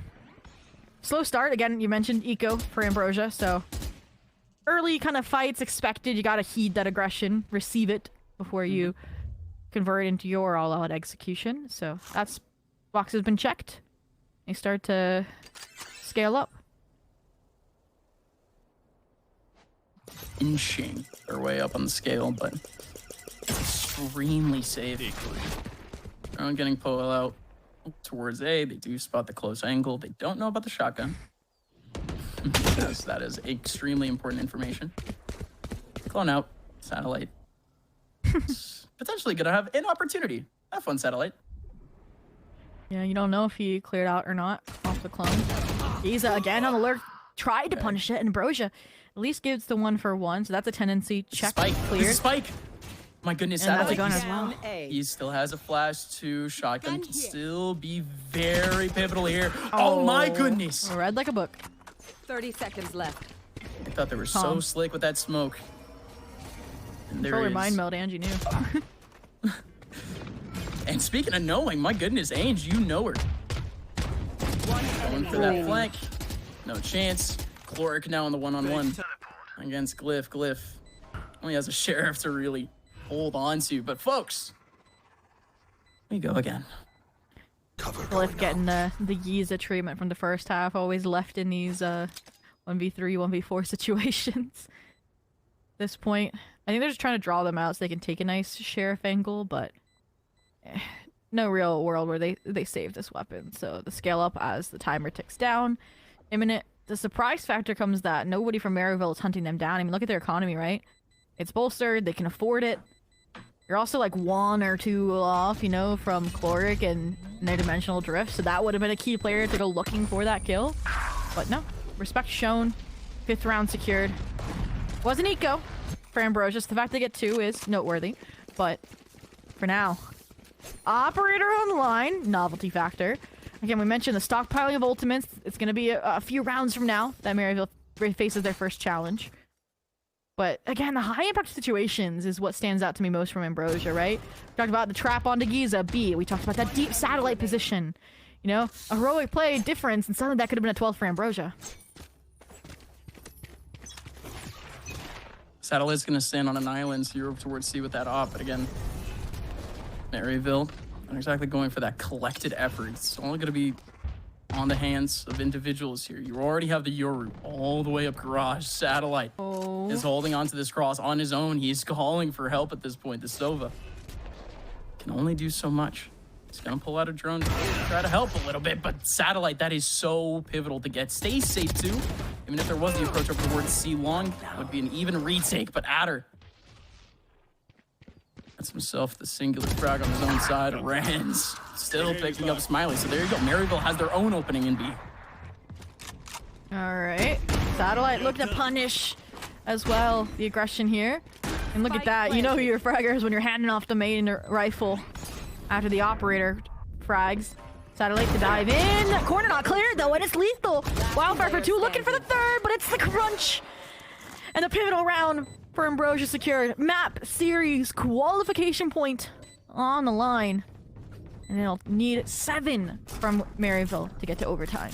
Speaker 4: Slow start. Again, you mentioned Eco for Ambrosia, so early kind of fights expected. You gotta heed that aggression, receive it before you convert into your all-out execution. So, that's box has been checked. They start to scale up.
Speaker 3: Inching their way up on the scale, but extremely safe. They're getting pulled out towards A. They do spot the close angle. They don't know about the shotgun. Yes, that is extremely important information. Clone out. Satellite. Potentially gonna have an opportunity. Have fun, Satellite.
Speaker 4: Yeah, you don't know if he cleared out or not off the clone. Giza again on alert. Tried to punish it, and Ambrosia at least gives the 1-for-1, so that's a tendency. Check
Speaker 3: Spike.
Speaker 4: cleared.
Speaker 3: Spike. My goodness,
Speaker 4: And that's a
Speaker 3: Satellite.
Speaker 4: gun as well.
Speaker 3: He still has a flash too. Shotgun can still be very pivotal here. Oh my goodness.
Speaker 4: Read like a book.
Speaker 7: 30 seconds left.
Speaker 3: I thought they were so slick with that smoke. And there
Speaker 4: Controller
Speaker 3: is.
Speaker 4: mind meld, and you knew.
Speaker 3: And speaking of knowing, my goodness, Ainge, you know her. Going for that flank. No chance. Chloric now on the one-on-one against Glyph. Glyph only has a sheriff to really hold on to. But folks, we go again.
Speaker 4: Glyph getting the Giza treatment from the first half, always left in these 1v3, 1v4 situations. At this point, I think they're just trying to draw them out so they can take a nice sheriff angle, but no real world where they save this weapon. So the scale up as the timer ticks down. Imminent. The surprise factor comes that nobody from Maryville is hunting them down. I mean, look at their economy, right? It's bolstered. They can afford it. You're also like 1 or 2 off, you know, from Chloric and No Dimensional Drift. So that would have been a key player to go looking for that kill. But no. Respect shown. 5th round secured. Wasn't Eco for Ambrosia. The fact they get 2 is noteworthy. But for now, Operator online. Novelty factor. Again, we mentioned the stockpiling of ultimates. It's going to be a few rounds from now that Maryville faces their first challenge. But again, the high impact situations is what stands out to me most from Ambrosia, right? We talked about the trap onto Giza, B. We talked about that deep satellite position. You know, a heroic play, difference, and suddenly that could have been a 12 for Ambrosia.
Speaker 3: Satellite's going to stand on an island, so you're towards C with that op. But again, Maryville, not exactly going for that collected effort. It's only going to be on the hands of individuals here. You already have the Yoru all the way up garage. Satellite is holding onto this cross on his own. He's calling for help at this point. The Sova can only do so much. He's going to pull out a drone to try to help a little bit, but Satellite, that is so pivotal to get. Stay safe too. Even if there was the approach over towards C long, that would be an even retake, but Adder that's himself the singular frag on his own side. Rans still picking up Smiley. So there you go. Maryville has their own opening in B.
Speaker 4: All right. Satellite looking to punish as well the aggression here. And look at that. You know who your fragger is when you're handing off the main rifle after the operator frags. Satellite to dive in. Corner not cleared though, and it's lethal. Wildfire for 2 looking for the 3rd, but it's the crunch. And the pivotal round for Ambrosia secured. Map series qualification point on the line. And it'll need 7 from Maryville to get to overtime.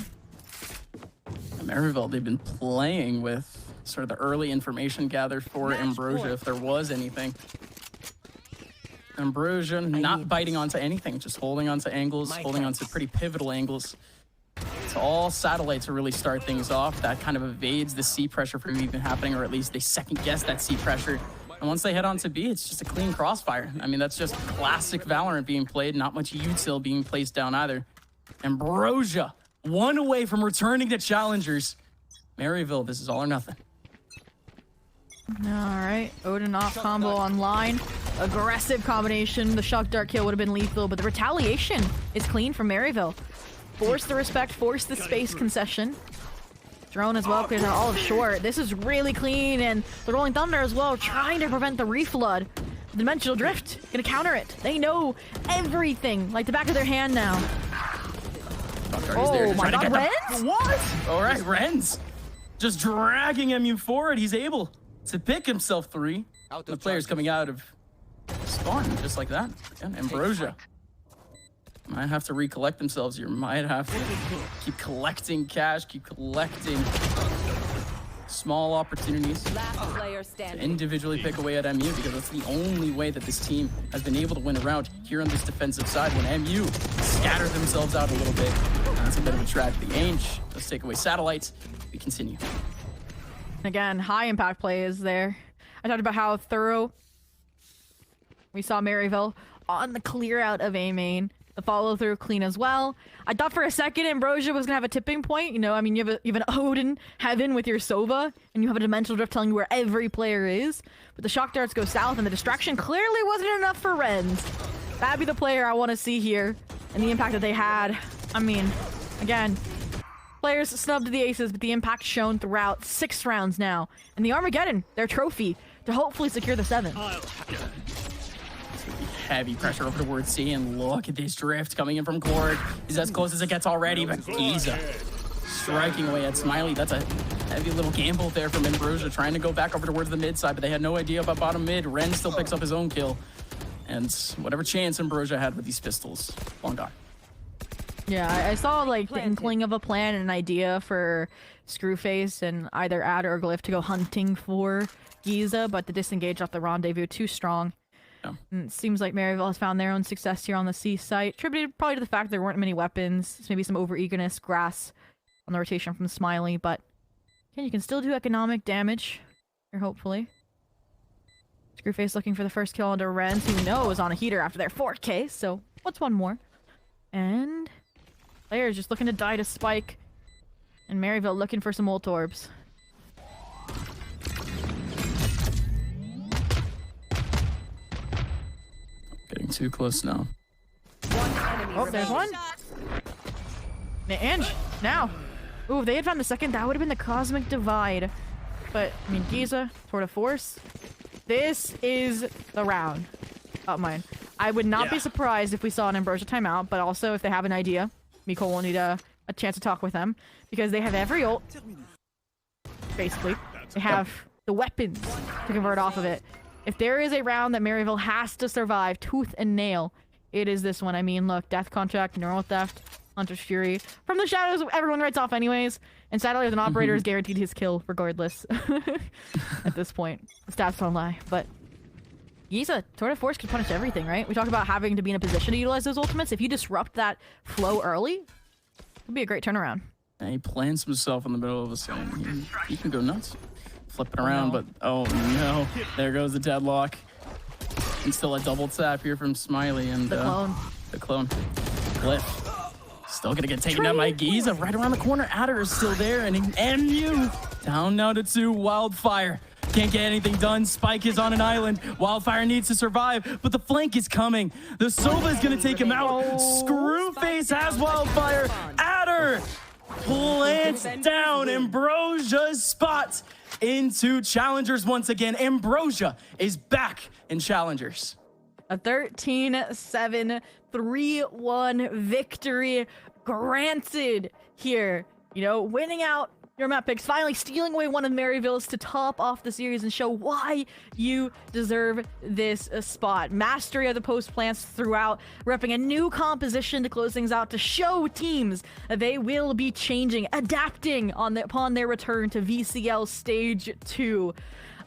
Speaker 3: Maryville, they've been playing with sort of the early information gathered for Ambrosia, if there was anything. Ambrosia not biting onto anything, just holding onto angles, holding onto pretty pivotal angles. It's all satellite to really start things off. That kind of evades the C pressure from even happening, or at least they second guess that C pressure. And once they head on to B, it's just a clean crossfire. I mean, that's just classic Valorant being played, not much util being placed down either. Ambrosia, one away from returning to Challengers. Maryville, this is all or nothing.
Speaker 4: All right, Odin off combo online. Aggressive combination. The shock dart kill would have been lethal, but the retaliation is clean from Maryville. Force the respect, force the space concession. Drone as well clears out all of short. This is really clean, and the Rolling Thunder as well, trying to prevent the reflood. The Dimensional Drift, gonna counter it. They know everything, like the back of their hand now. Oh my god, Renz?
Speaker 3: What? All right, Renz. Just dragging MU forward. He's able to pick himself 3. The players coming out of spawn, just like that. Again, Ambrosia. Might have to recollect themselves here. Might have to keep collecting cash, keep collecting small opportunities
Speaker 7: Last player standing.
Speaker 3: to individually pick away at MU, because that's the only way that this team has been able to win a round here on this defensive side. When MU scatter themselves out a little bit, that's a bit of a tragedy. Ange, let's take away satellites. We continue.
Speaker 4: Again, high impact play is there. I talked about how thorough we saw Maryville on the clear out of A main. The follow through clean as well. I thought for a second Ambrosia was gonna have a tipping point. You know, I mean, you have an Odin Heaven with your Sova, and you have a Dimensional Drift telling you where every player is. But the shock darts go south, and the distraction clearly wasn't enough for Renz. That'd be the player I want to see here, and the impact that they had. I mean, again, players snubbed the aces, but the impact shown throughout 6 rounds now, and the Armageddon, their trophy, to hopefully secure the 7th.
Speaker 3: Heavy pressure over towards C, and look at this drift coming in from Cord. He's as close as it gets already, but Giza striking away at Smiley. That's a heavy little gamble there from Ambrosia, trying to go back over towards the mid side, but they had no idea about bottom mid. Ren still picks up his own kill, and whatever chance Ambrosia had with these pistols, long gone.
Speaker 4: Yeah, I saw like the inkling of a plan and an idea for Screwface and either Ad or Glyph to go hunting for Giza, but the disengage off the rendezvous too strong. And it seems like Maryville has found their own success here on the C site, attributed probably to the fact there weren't many weapons, maybe some over-eagerness, grass on the rotation from Smiley, but again, you can still do economic damage here, hopefully. Screwface looking for the first kill onto Renz, who knows on a heater after their 4K, so what's one more? And players just looking to die to Spike, and Maryville looking for some ult orbs.
Speaker 3: Getting too close now.
Speaker 4: Oh, there's one. Ange, now. Ooh, if they had found the second, that would have been the Cosmic Divide. But, I mean, Giza, Tour de Force. This is the round. Oh, mine. I would not be surprised if we saw an Ambrosia timeout, but also if they have an idea, Miko will need a chance to talk with them, because they have every ult. Basically. They have the weapons to convert off of it. If there is a round that Maryville has to survive tooth and nail, it is this one. I mean, look, Death Contract, Neural Theft, Hunter's Fury. From the shadows, everyone writes off anyways, and sadly, as an operator is guaranteed his kill regardless at this point. The stats don't lie, but Giza, Tour de Force can punish everything, right? We talk about having to be in a position to utilize those ultimates. If you disrupt that flow early, it'll be a great turnaround.
Speaker 3: And he plants himself in the middle of a zone. He can go nuts. Flipping around, but oh no, there goes the deadlock. And still a double tap here from Smiley and
Speaker 4: the clone.
Speaker 3: The clone. Glyph. Still gonna get taken down by Giza right around the corner. Adder is still there, and MU down now to 2. Wildfire can't get anything done. Spike is on an island. Wildfire needs to survive, but the flank is coming. The Sova is gonna take him out. Screwface has Wildfire. Adder plants down Ambrosia's spot into Challengers once again. Ambrosia is back in Challengers.
Speaker 4: A 13-7, 3-1 victory granted here. You know, winning out Your map picks finally stealing away one of Maryville's to top off the series and show why you deserve this spot. Mastery of the post plants throughout, repping a new composition to close things out to show teams that they will be changing, adapting upon their return to VCL Stage 2.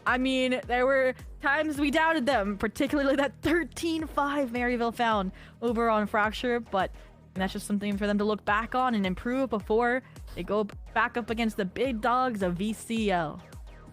Speaker 4: I mean, there were times we doubted them, particularly that 13-5 Maryville found over on Fracture, but that's just something for them to look back on and improve before they go back up against the big dogs of VCL.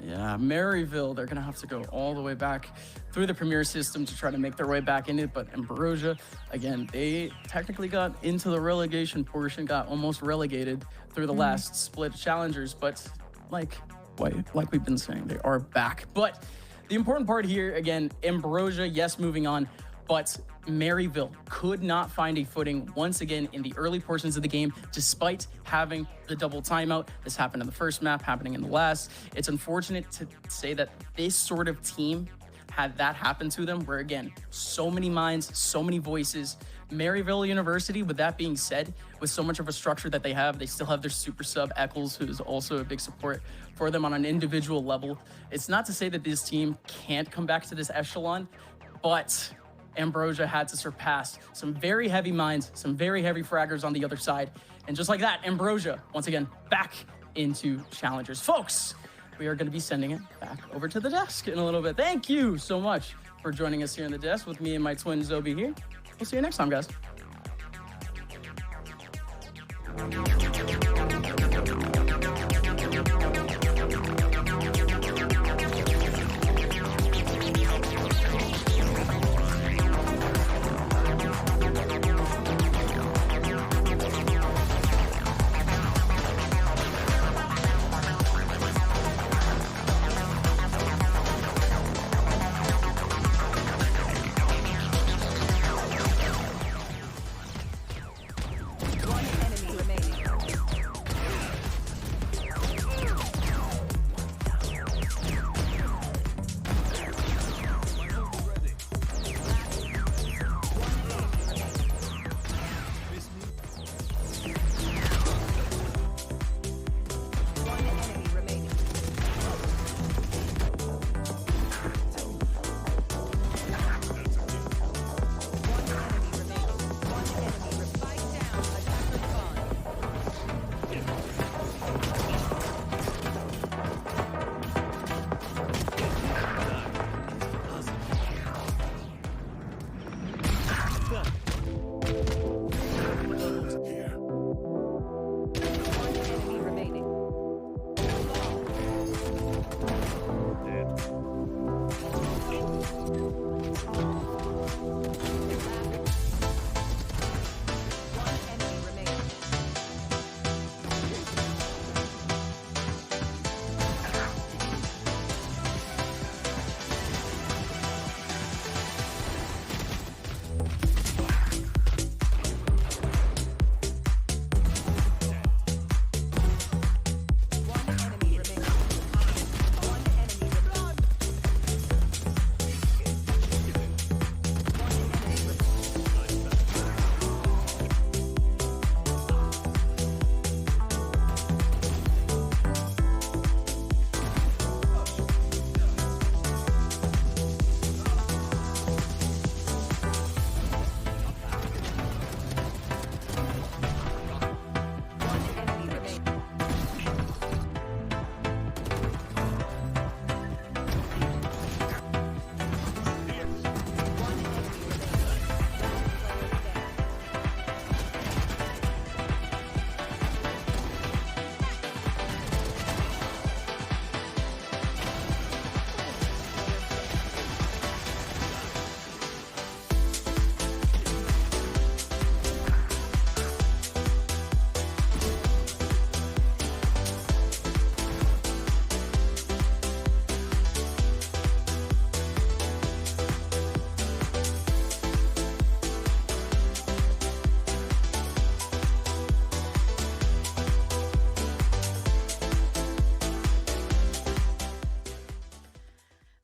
Speaker 3: Yeah, Maryville, they're going to have to go all the way back through the Premier system to try to make their way back in it. But Ambrosia, again, they technically got into the relegation portion, got almost relegated through the last split Challengers. But like we've been saying, they are back. But the important part here, again, Ambrosia, yes, moving on. But Maryville could not find a footing once again in the early portions of the game, despite having the double timeout. This happened in the first map, happening in the last. It's unfortunate to say that this sort of team had that happen to them, where again, so many minds, so many voices. Maryville University, with that being said, with so much of a structure that they still have their super sub Eccles, who is also a big support for them on an individual level. It's not to say that this team can't come back to this echelon, but Ambrosia had to surpass some very heavy minds, some very heavy fraggers on the other side. And just like that, Ambrosia, once again, back into Challengers. Folks, we are going to be sending it back over to the desk in a little bit. Thank you so much for joining us here in the desk with me and my twin Zobi here. We'll see you next time, guys.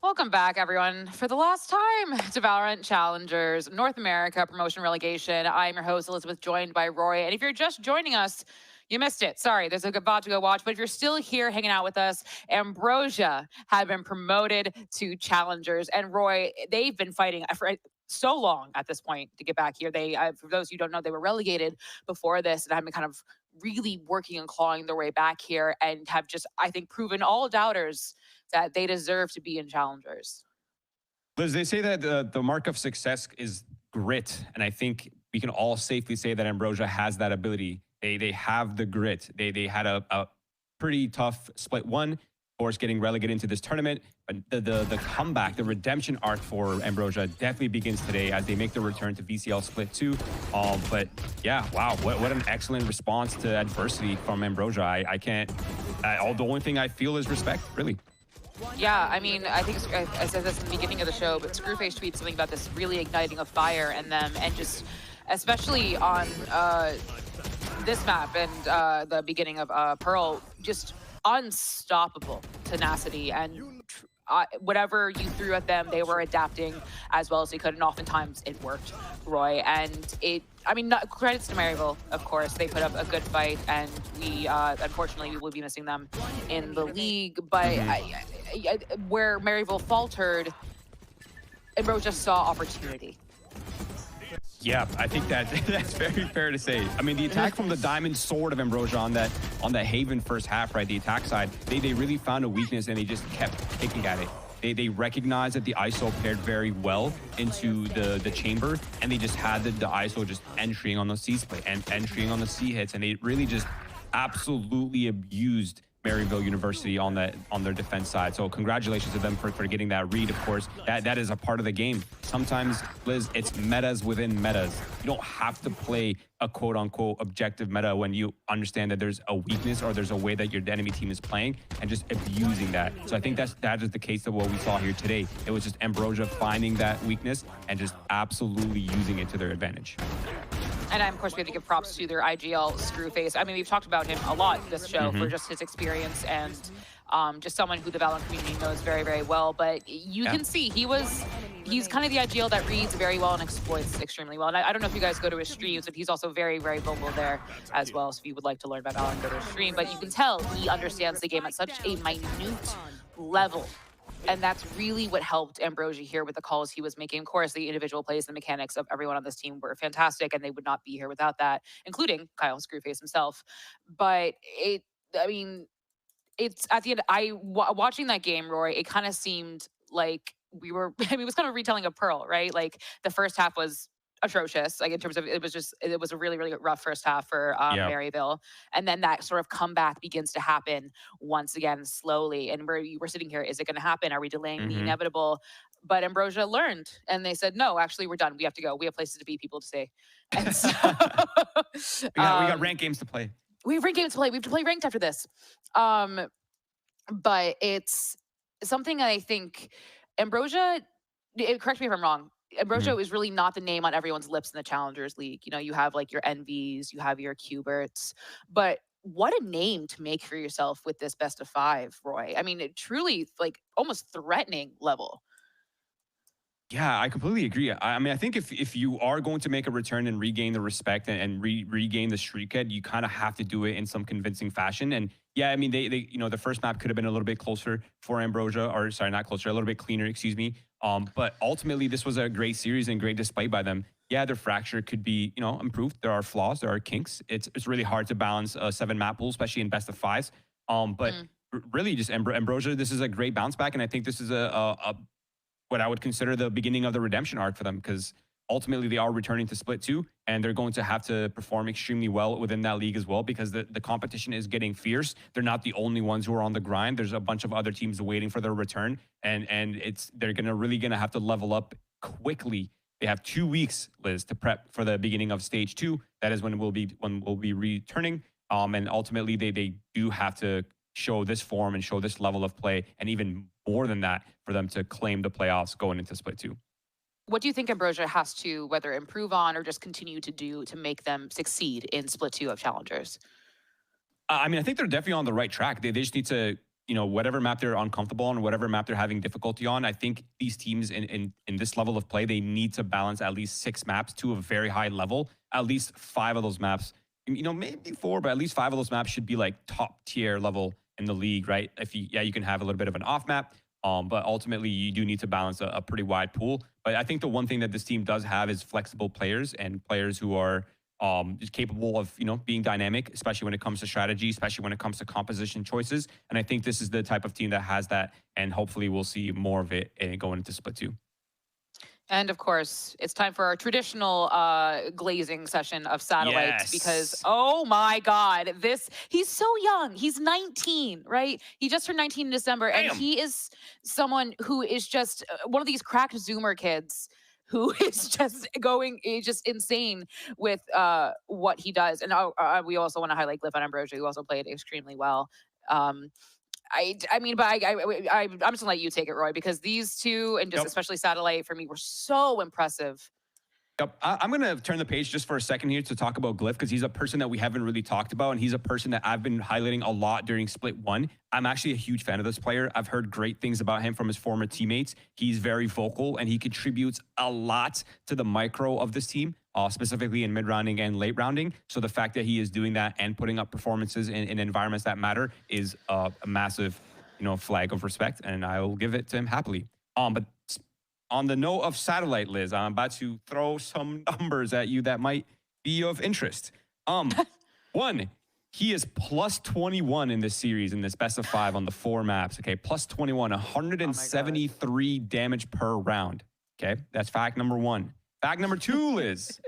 Speaker 1: Welcome back, everyone, for the last time to Valorant Challengers North America Promotion Relegation. I'm your host, Elizabeth, joined by Roy. And if you're just joining us, You missed it. Sorry, there's a good VOD to go watch. But if you're still here hanging out with us, Ambrosia had been promoted to Challengers. And Roy, they've been fighting for so long at this point to get back here. They, for those who don't know, they were relegated before this and have been kind of really working and clawing their way back here and have just, I think, proven all doubters that they deserve to be in Challengers.
Speaker 2: Liz, they say that the mark of success is grit. And I think we can all safely say that Ambrosia has that ability. They have the grit. They had a pretty tough split one, of course, getting relegated into this tournament. But the comeback, the redemption arc for Ambrosia definitely begins today as they make the return to VCL Split 2. But yeah, wow, what an excellent response to adversity from Ambrosia. I can't, the only thing I feel is respect, really.
Speaker 1: Yeah, I mean, I think I said this in the beginning of the show, but Screwface tweeted something about this really igniting a fire in them, and just especially on this map and the beginning of Pearl, just unstoppable tenacity, and whatever you threw at them, they were adapting as well as they could, and oftentimes it worked, Roy. And I mean, credits to Maryville, of course. They put up a good fight, and we, unfortunately, we will be missing them in the league. But where Maryville faltered, Ambrosia saw opportunity.
Speaker 2: Yeah, I think that's very fair to say. I mean, the attack from the Diamond Sword of Ambrosia on that Haven first half, right, the attack side, they really found a weakness and they just kept picking at it. They recognized that the ISO paired very well into the chamber, and they just had the ISO just entering on the C split and entering on the C hits, and they really just absolutely abused Maryville University on their defense side. So congratulations to them for getting that read. Of course, that is a part of the game. Sometimes, Liz, it's metas within metas. You don't have to play a quote-unquote objective meta when you understand that there's a weakness or there's a way that your enemy team is playing and just abusing that. So I think that is the case of what we saw here today. It was just Ambrosia finding that weakness and just absolutely using it to their advantage.
Speaker 1: And of course, we have to give props to their IGL Screwface. I mean, we've talked about him a lot this show for just his experience and just someone who the Valorant community knows very, very well. But you can see he's kind of the IGL that reads very well and exploits extremely well. And I don't know if you guys go to his streams, but he's also very, very vocal there as well. So if you would like to learn about Valorant, go to his stream. But you can tell he understands the game at such a minute level. And that's really what helped Ambrosia here with the calls he was making. Of course, the individual plays and mechanics of everyone on this team were fantastic, and they would not be here without that, including Kyle Screwface himself. But I mean, it's at the end, watching that game, Roy, it kind of seemed like we were, I mean, it was kind of retelling of Pearl, right? Like the first half was atrocious, like in terms of it was a really, really rough first half for Maryville, and then that sort of comeback begins to happen once again slowly. And we're sitting here, is it going to happen? Are we delaying the inevitable? But Ambrosia learned, and they said, no, actually, we're done. We have to go. We have places to be, people to say. And so
Speaker 2: we got ranked games to play.
Speaker 1: We have ranked games to play. We have to play ranked after this. But it's something I think Ambrosia, correct me if I'm wrong, Ambrosia is really not the name on everyone's lips in the Challengers League. You know, you have like your Envies, you have your Cuberts, but what a name to make for yourself with this best of 5, Roy. I mean, it truly like almost threatening level.
Speaker 2: Yeah, I completely agree. I mean, I think if you are going to make a return and regain the respect and regain the streak cred, you kind of have to do it in some convincing fashion. And yeah, I mean, they you know, the first map could have been a little bit closer for Ambrosia, or sorry, not closer, a little bit cleaner, excuse me. But ultimately, this was a great series and great display by them. Yeah, their fracture could be, you know, improved. There are flaws, there are kinks. It's really hard to balance a 7-map pool, especially in best of 5s. But really, just Ambrosia, this is a great bounce back, and I think this is a what I would consider the beginning of the redemption arc for them, because ultimately they are returning to Split 2, and they're going to have to perform extremely well within that league as well, because the competition is getting fierce. They're not the only ones who are on the grind. There's a bunch of other teams waiting for their return, and they're really gonna have to level up quickly. They have 2 weeks, Liz, to prep for the beginning of stage 2. That is when we'll be returning. And ultimately they do have to show this form and show this level of play, and even more than that for them to claim the playoffs going into Split 2.
Speaker 1: What do you think Ambrosia has to whether improve on or just continue to do to make them succeed in Split 2 of Challengers?
Speaker 2: I mean, I think they're definitely on the right track. They just need to, you know, whatever map they're uncomfortable on, whatever map they're having difficulty on, I think these teams in this level of play, they need to balance at least 6 maps to a very high level. At least 5 of those maps, maybe 4, but at least 5 of those maps should be like top tier level in the league, right? If you can have a little bit of an off map, but ultimately you do need to balance a pretty wide pool. But I think the one thing that this team does have is flexible players and players who are just capable of, being dynamic, especially when it comes to strategy, especially when it comes to composition choices. And I think this is the type of team that has that, and hopefully we'll see more of it going into split 2.
Speaker 1: And of course, it's time for our traditional glazing session of satellites because, oh my God, he's so young. He's 19, right? He just turned 19 in December.
Speaker 2: Damn.
Speaker 1: And he is someone who is just one of these cracked Zoomer kids who is just just insane with what he does. And we also want to highlight Glyph and Ambrosia, who also played extremely well. I'm just gonna let you take it, Roy, because these two, and just especially Satellite, for me, were so impressive.
Speaker 2: Yep. I'm going to turn the page just for a second here to talk about Glyph, because he's a person that we haven't really talked about, and he's a person that I've been highlighting a lot during Split 1. I'm actually a huge fan of this player. I've heard great things about him from his former teammates. He's very vocal, and he contributes a lot to the micro of this team, specifically in mid-rounding and late rounding. So the fact that he is doing that and putting up performances in environments that matter is a massive, flag of respect, and I will give it to him happily. But on the note of Satellite, Liz, I'm about to throw some numbers at you that might be of interest. One, he is plus 21 in this series, in this best of 5 on the 4 maps. Okay, plus 21, 173 damage per round. Okay, that's fact number 1. Fact number 2, Liz.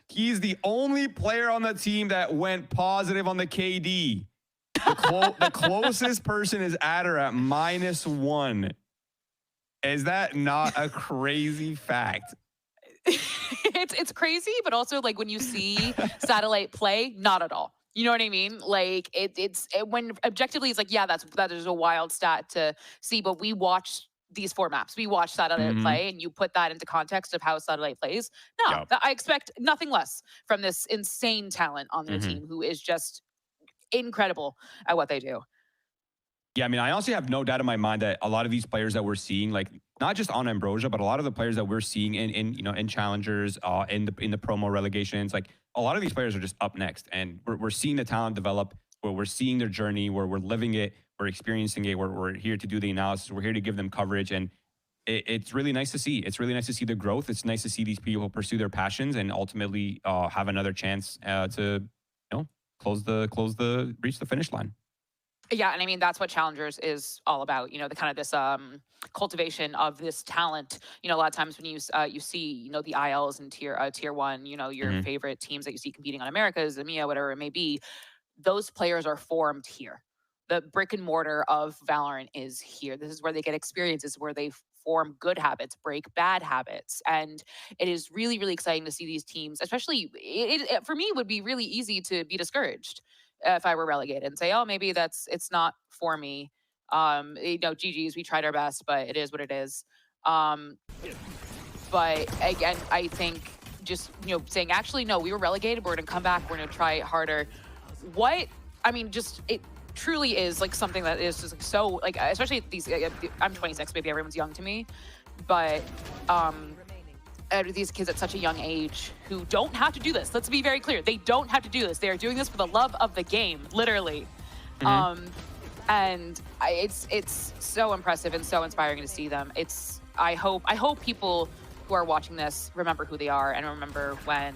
Speaker 2: He's the only player on the team that went positive on the KD. The closest person is Adder at -1. Is that not a crazy fact?
Speaker 1: It's crazy, but also like when you see Satellite play, not at all. You know what I mean? Like when objectively it's like, yeah, that is a wild stat to see, but we watch these 4 maps. We watch Satellite play, and you put that into context of how Satellite plays. No, I expect nothing less from this insane talent on their team, who is just incredible at what they do.
Speaker 2: Yeah, I mean, I honestly have no doubt in my mind that a lot of these players that we're seeing, like not just on Ambrosia, but a lot of the players that we're seeing in Challengers, in the promo relegations, like a lot of these players are just up next, and we're seeing the talent develop. Where we're seeing their journey, where we're living it, we're experiencing it. We're here to do the analysis. We're here to give them coverage, and it's really nice to see. It's really nice to see the growth. It's nice to see these people pursue their passions and ultimately have another chance to reach the finish line.
Speaker 1: Yeah, and I mean, that's what Challengers is all about, the kind of this cultivation of this talent. A lot of times when you see, the ILs and tier 1, your favorite teams that you see competing on Americas, EMEA, whatever it may be, those players are formed here. The brick and mortar of Valorant is here. This is where they get experience. This is where they form good habits, break bad habits. And it is really, really exciting to see these teams, especially for me, it would be really easy to be discouraged if I were relegated and say, oh, maybe it's not for me. GG's, we tried our best, but it is what it is. But again, I think just, saying, actually, no, we were relegated. We're going to come back. We're going to try harder. It truly is like something that is just like so, like, especially these, I'm 26, maybe everyone's young to me, but these kids at such a young age who don't have to do this. Let's be very clear. They don't have to do this. They are doing this for the love of the game, literally. And it's so impressive and so inspiring to see them. I hope people who are watching this remember who they are and remember when,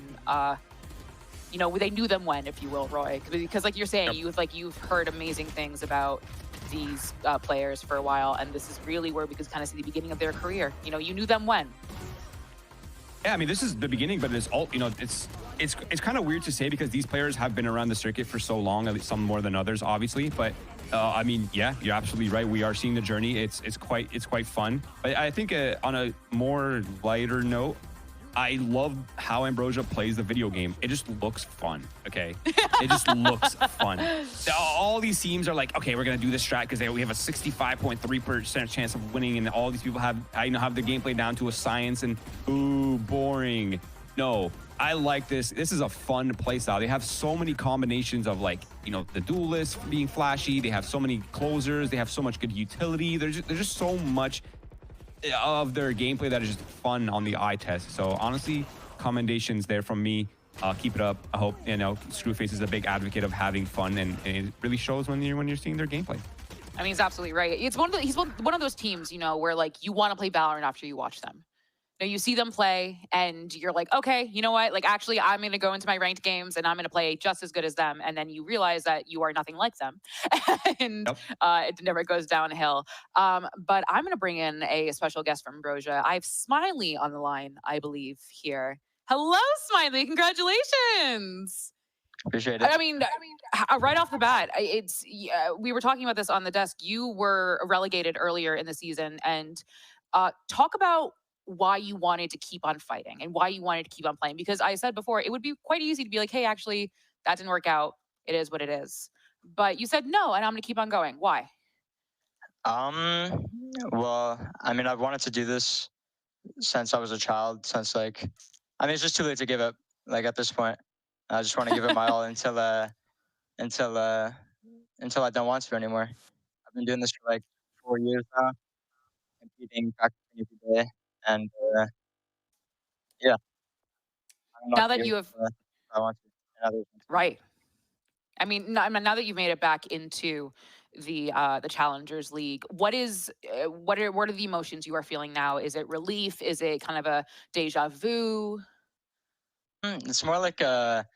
Speaker 1: they knew them when, if you will, Roy. Because like you're saying, you've heard amazing things about these players for a while, and this is really where we can kind of see the beginning of their career. You knew them when.
Speaker 2: Yeah, I mean, this is the beginning, but it's all, it's kind of weird to say because these players have been around the circuit for so long, at least some more than others, obviously. But I mean, yeah, you're absolutely right. We are seeing the journey. It's quite fun. But I think on a more lighter note, I love how Ambrosia plays the video game. It just looks fun, okay? It just looks fun. All these teams are like, okay, we're going to do this strat because we have a 65.3% chance of winning, and all these people have the gameplay down to a science, and ooh, boring. No, I like this. This is a fun playstyle. They have so many combinations of, like, the duelists being flashy. They have so many closers. They have so much good utility. There's just so much of their gameplay that is just fun on the eye test. So honestly, commendations there from me. Keep it up. I hope Screwface is a big advocate of having fun, and it really shows when you're seeing their gameplay.
Speaker 1: I mean, he's absolutely right. He's one of those teams, where like you want to play Valorant after you watch them. You see them play and you're like, okay, you know what? Like, actually, I'm going to go into my ranked games and I'm going to play just as good as them. And then you realize that you are nothing like them. And it never goes downhill. But I'm going to bring in a special guest from Ambrosia. I have Smiley on the line, I believe, here. Hello, Smiley. Congratulations.
Speaker 8: Appreciate it.
Speaker 1: I mean, right off the bat, we were talking about this on the desk. You were relegated earlier in the season. And talk about why you wanted to keep on fighting and why you wanted to keep on playing. Because I said before, it would be quite easy to be like, hey, actually, that didn't work out. It is what it is. But you said no, and I'm going to keep on going. Why?
Speaker 8: Well, I mean, I've wanted to do this since I was a child, it's just too late to give up, like, at this point. I just want to give it my all until I don't want to anymore. I've been doing this for like 4 years now, competing, practicing every day. And yeah.
Speaker 1: Now that you have,
Speaker 8: I want to.
Speaker 1: right. I mean, now that you've made it back into the Challengers League, what are the emotions you are feeling now? Is it relief? Is it kind of a deja vu?
Speaker 8: It's more like the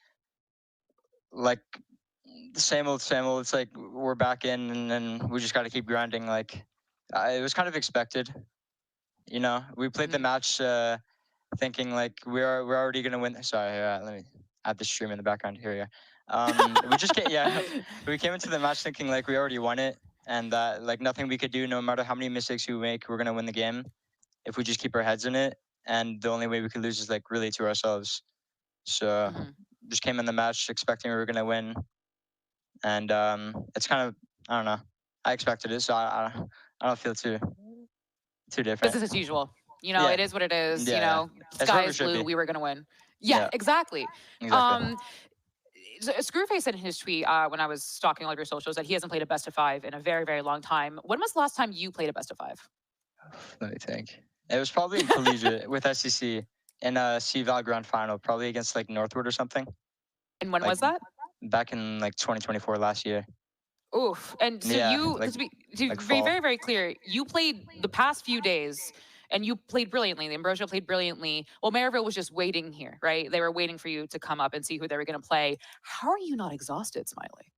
Speaker 8: same old. It's like we're back in, and then we just got to keep grinding. Like it was kind of expected. We played the match thinking like we're already gonna win. Sorry, let me add the stream in the background here. We came into the match thinking like we already won it, and that like nothing we could do, no matter how many mistakes we make, we're gonna win the game if we just keep our heads in it. And the only way we could lose is like really to ourselves. So just came in the match expecting we were gonna win, and it's kind of, I don't know, I expected it, so I don't feel too different.
Speaker 1: Business as usual. It is what it is. Sky is blue. We were gonna win. Yeah, exactly. Screwface said in his tweet when I was stalking all of your socials that he hasn't played a best of 5 in a very, very long time. When was the last time you played a best of 5?
Speaker 8: Let me think. It was probably in collegiate with SEC in a CVAL grand final, probably against like Northwood or something.
Speaker 1: And when was that?
Speaker 8: Back in like 2024, last year.
Speaker 1: Oof. And so to be very, very clear, you played the past few days and you played brilliantly. The Ambrosia played brilliantly. Well, Maryville was just waiting here, right? They were waiting for you to come up and see who they were going to play. How are you not exhausted, Smiley?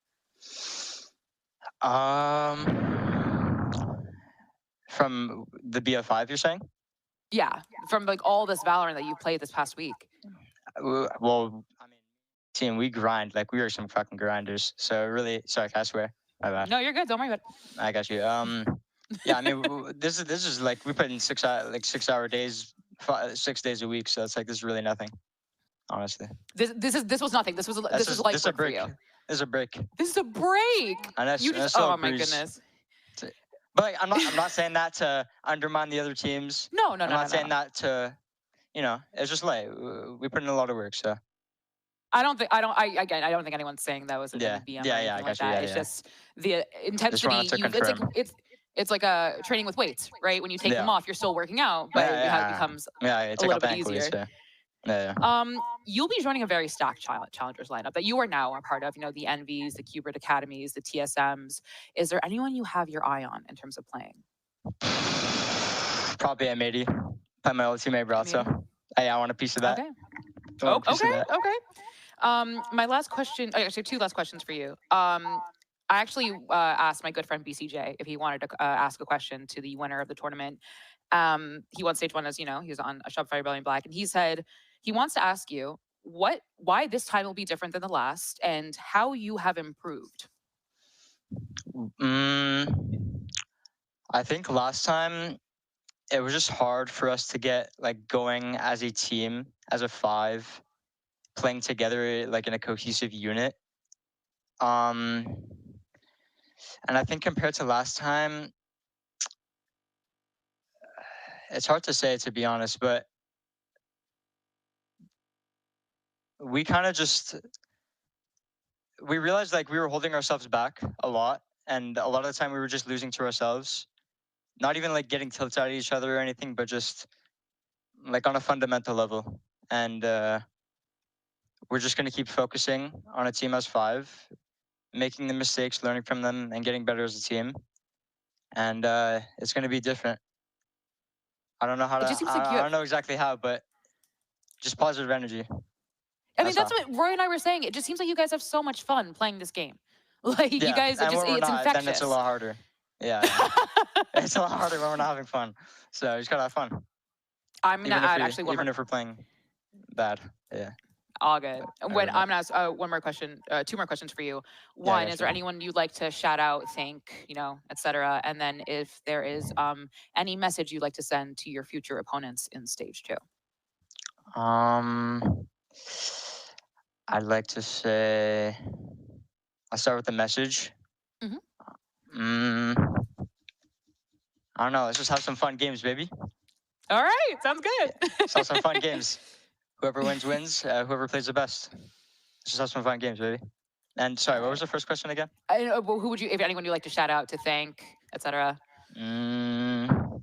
Speaker 8: From the BF5, you're saying?
Speaker 1: Yeah, from like all this Valorant that you played this past week.
Speaker 8: Well, I mean, team, we grind. Like, we are some fucking grinders. So really, sorry, can I swear? My bad.
Speaker 1: No, you're good. Don't worry about it.
Speaker 8: I got you. Yeah, I mean, this is like, we put in 6 hour days, 6 days a week. So it's like, this is really nothing, honestly.
Speaker 1: This was nothing. This was like
Speaker 8: a break.
Speaker 1: For you.
Speaker 8: This is a break.
Speaker 1: This is a break.
Speaker 8: And
Speaker 1: you just, oh my goodness.
Speaker 8: But like, I'm not saying that to undermine the other teams.
Speaker 1: No.
Speaker 8: I'm not saying that to, it's just like we put in a lot of work. So
Speaker 1: I don't think anyone's saying that was a BM.
Speaker 8: Yeah, I got you.
Speaker 1: It's just the intensity. It's like a training with weights, right? When you take them off, you're still working out, but it becomes a little bit easier. You'll be joining a very stacked Challengers lineup that you are now a part of, the Envies, the Cubert Academies, the TSMs. Is there anyone you have your eye on in terms of playing?
Speaker 8: Probably M80. Play my old teammate Brazzo. Hey, I want a piece of that.
Speaker 1: Okay. My last question, actually 2 last questions for you. I actually asked my good friend BCJ if he wanted to ask a question to the winner of the tournament. He won stage 1, as you know, he was on a Shopify Rebellion Black, and he said he wants to ask you why this time will be different than the last and how you have improved.
Speaker 8: I think last time it was just hard for us to get like going as a team, as a 5, playing together like in a cohesive unit. And I think compared to last time, it's hard to say, to be honest, but we kind of we realized like we were holding ourselves back a lot, and a lot of the time we were just losing to ourselves, not even like getting tilted at each other or anything, but just like on a fundamental level. And we're just going to keep focusing on a team as 5, making the mistakes, learning from them, and getting better as a team. And it's going to be different. I don't know how to. I don't know exactly how, but just positive energy.
Speaker 1: I mean, that's what Roy and I were saying. It just seems like you guys have so much fun playing this game. Like, you guys are just, it's infectious.
Speaker 8: Then it's a lot harder. Yeah. It's a lot harder when we're not having fun. So you just gotta have fun.
Speaker 1: I'm going to add actually one
Speaker 8: more. Even if we're playing bad. Yeah.
Speaker 1: All good. When I'm going to ask one more question, 2 more questions for you. One, is there anyone you'd like to shout out, thank, etc.? And then if there is any message you'd like to send to your future opponents in stage 2?
Speaker 8: I'd like to say, I'll start with the message. I don't know. Let's just have some fun games, baby.
Speaker 1: All right. Sounds good.
Speaker 8: Let's have some fun games. Whoever wins, wins. Whoever plays the best. Let's just have some fun games, baby. And sorry, what was the first question again?
Speaker 1: Who would you, if anyone you'd like to shout out, to thank, etc.?
Speaker 8: I'd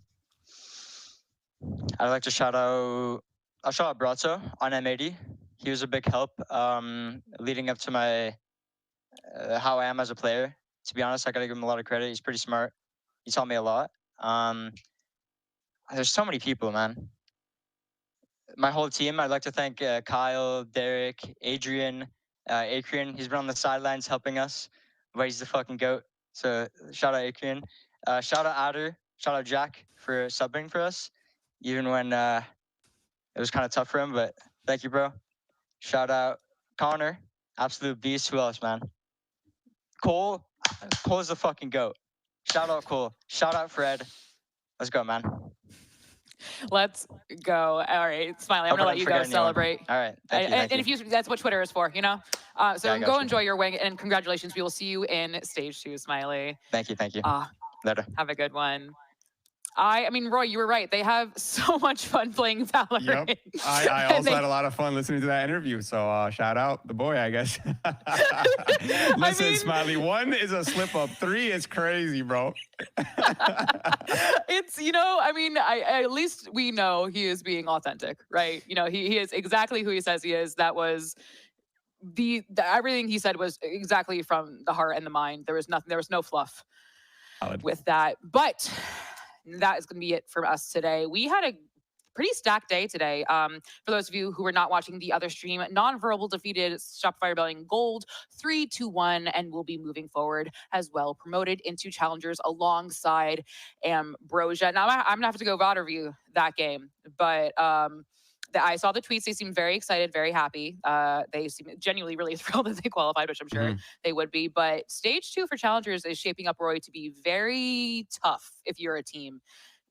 Speaker 8: like to shout out Brazzo on M80. He was a big help leading up to my how I am as a player. To be honest, I gotta give him a lot of credit. He's pretty smart. He taught me a lot. There's so many people, man. My whole team. I'd like to thank Kyle, Derek, Adrian, Akrian. He's been on the sidelines helping us, but he's the fucking goat. So shout out Akrian. Shout out Adder. Shout out Jack for subbing for us, even when it was kind of tough for him. But thank you, bro. Shout out Connor, absolute beast. Who else, man? Cole is the fucking goat. Shout out Cole. Shout out Fred. Let's go, man.
Speaker 1: Let's go. All right, Smiley, I'm gonna let you go celebrate.
Speaker 8: All right. Thank you.
Speaker 1: And that's what Twitter is for, So go enjoy your wing, and congratulations. We will see you in stage 2, Smiley.
Speaker 8: Thank you. Later.
Speaker 1: Have a good one. I mean, Roy, you were right. They have so much fun playing Valorant.
Speaker 2: Yep. I also had a lot of fun listening to that interview. So shout out the boy, I guess. Listen, Smiley, 1 is a slip up. 3 is crazy, bro.
Speaker 1: It's, I mean, at least we know he is being authentic, right? He is exactly who he says he is. That was everything he said was exactly from the heart and the mind. There was no fluff with that. But that is going to be it for us today. We had a pretty stacked day today. For those of you who were not watching the other stream, Nonverbal defeated Shopify Rebellion Gold 3-1 and will be moving forward as well, promoted into Challengers alongside Ambrosia. Now, I'm going to have to go VOD review that game, but I saw the tweets. They seemed very excited, very happy. They seem genuinely really thrilled that they qualified, which I'm sure they would be. But stage 2 for Challengers is shaping up, Roy, to be very tough if you're a team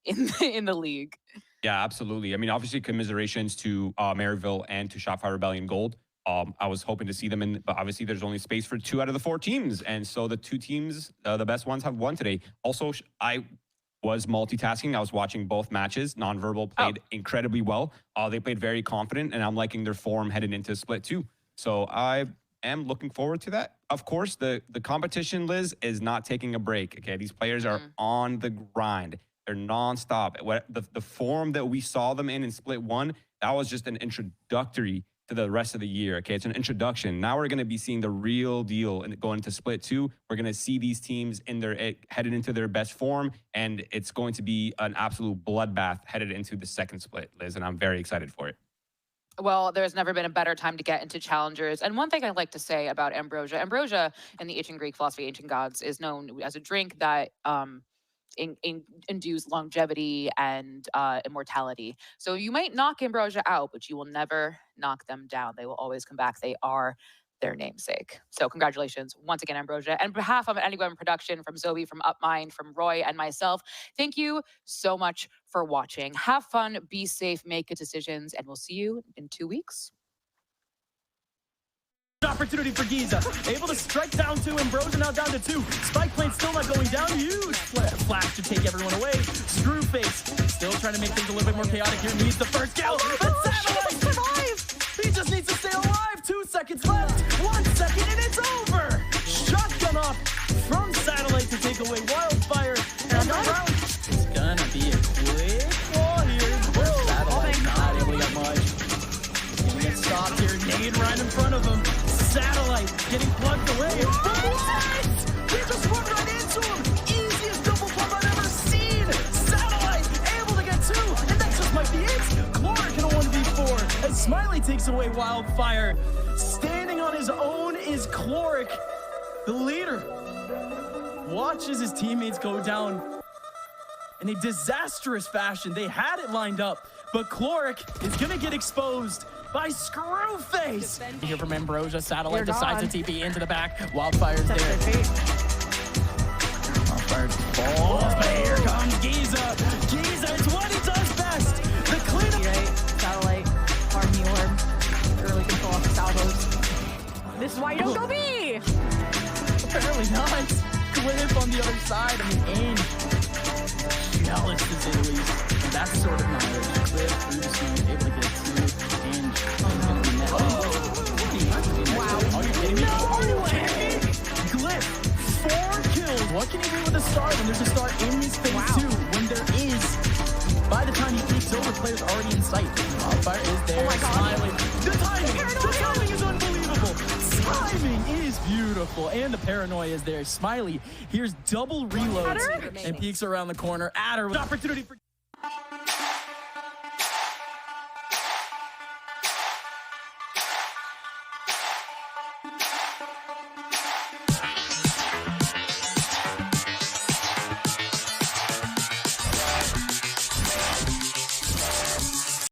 Speaker 1: in the league.
Speaker 2: Yeah, absolutely. I mean, obviously, commiserations to Maryville and to Shopify Rebellion Gold. I was hoping to see them in, but obviously there's only space for 2 out of the 4 teams. And so the 2 teams, the best ones, have won today. Also, I was multitasking. I was watching both matches. Nonverbal played incredibly well. They played very confident, and I'm liking their form headed into split 2. So I am looking forward to that. Of course, the competition, Liz, is not taking a break. Okay, these players are on the grind. They're nonstop. The form that we saw them in split 1, that was just an introductory to the rest of the year. Okay, it's an introduction. Now we're going to be seeing the real deal and going into split 2. We're going to see these teams headed into their best form, and it's going to be an absolute bloodbath headed into the second split, Liz, and I'm very excited for it.
Speaker 1: Well, there's never been a better time to get into Challengers. And one thing I'd like to say about Ambrosia in the ancient Greek philosophy, ancient gods, is known as a drink that induce longevity and immortality. So you might knock Ambrosia out, but you will never knock them down. They will always come back. They are their namesake. So congratulations once again, Ambrosia. And on behalf of Anyone Production, from Zoe, from Upmind, from Roy, and myself, thank you so much for watching. Have fun, be safe, make good decisions, and we'll see you in 2 weeks.
Speaker 3: Opportunity for Giza, able to strike down 2, Ambrosia now down to 2. Spike plane still not going down, huge flash to take everyone away. Screwface still trying to make things a little bit more chaotic here, needs the first kill. But Satellite survive! He just needs to stay alive. 2 seconds left, 1 second, and it's over. Shotgun off from Satellite to take away Wildfire, and the round is gonna be a quick wall here. Satellite not able to get much. He's gonna get stopped here, Nade right in front. getting plugged away.
Speaker 5: He just run right into him. Easiest double pump I've ever seen. Satellite able to get 2, and that just might be it. Clark in a 1v4
Speaker 3: As Smiley takes away Wildfire. Standing on his own is Chloric, the leader. Watches his teammates go down in a disastrous fashion. They had it lined up, but Chloric is going to get exposed by Screwface. Here from Ambrosia, Satellite decides to TP into the back. Wildfire's there. Wildfire falls, but here comes Giza. Giza, it's what he does best. The cleanup.
Speaker 4: Right, Satellite, farm the orb, early control off the salvos. This is why you don't go B!
Speaker 3: Apparently not. Cliff on the other side. I mean, Ange, jealous to say the least. That's sort of knowledge. Cliff through the screen, able to get it to Ange. Gonna be net. Wow. Are you kidding me?
Speaker 4: No
Speaker 3: Are you
Speaker 4: way.
Speaker 3: kidding me? Glyph, 4 kills. What can he do with a star when there's a star in his face too? When there is. By the time he peeks over, player's already in sight. Wildfire is there.
Speaker 4: Oh my God.
Speaker 3: Smiling. The timing is unbelievable. Timing is beautiful, and the paranoia is there. Smiley, here's double reloads and peeks around the corner. Adder with opportunity for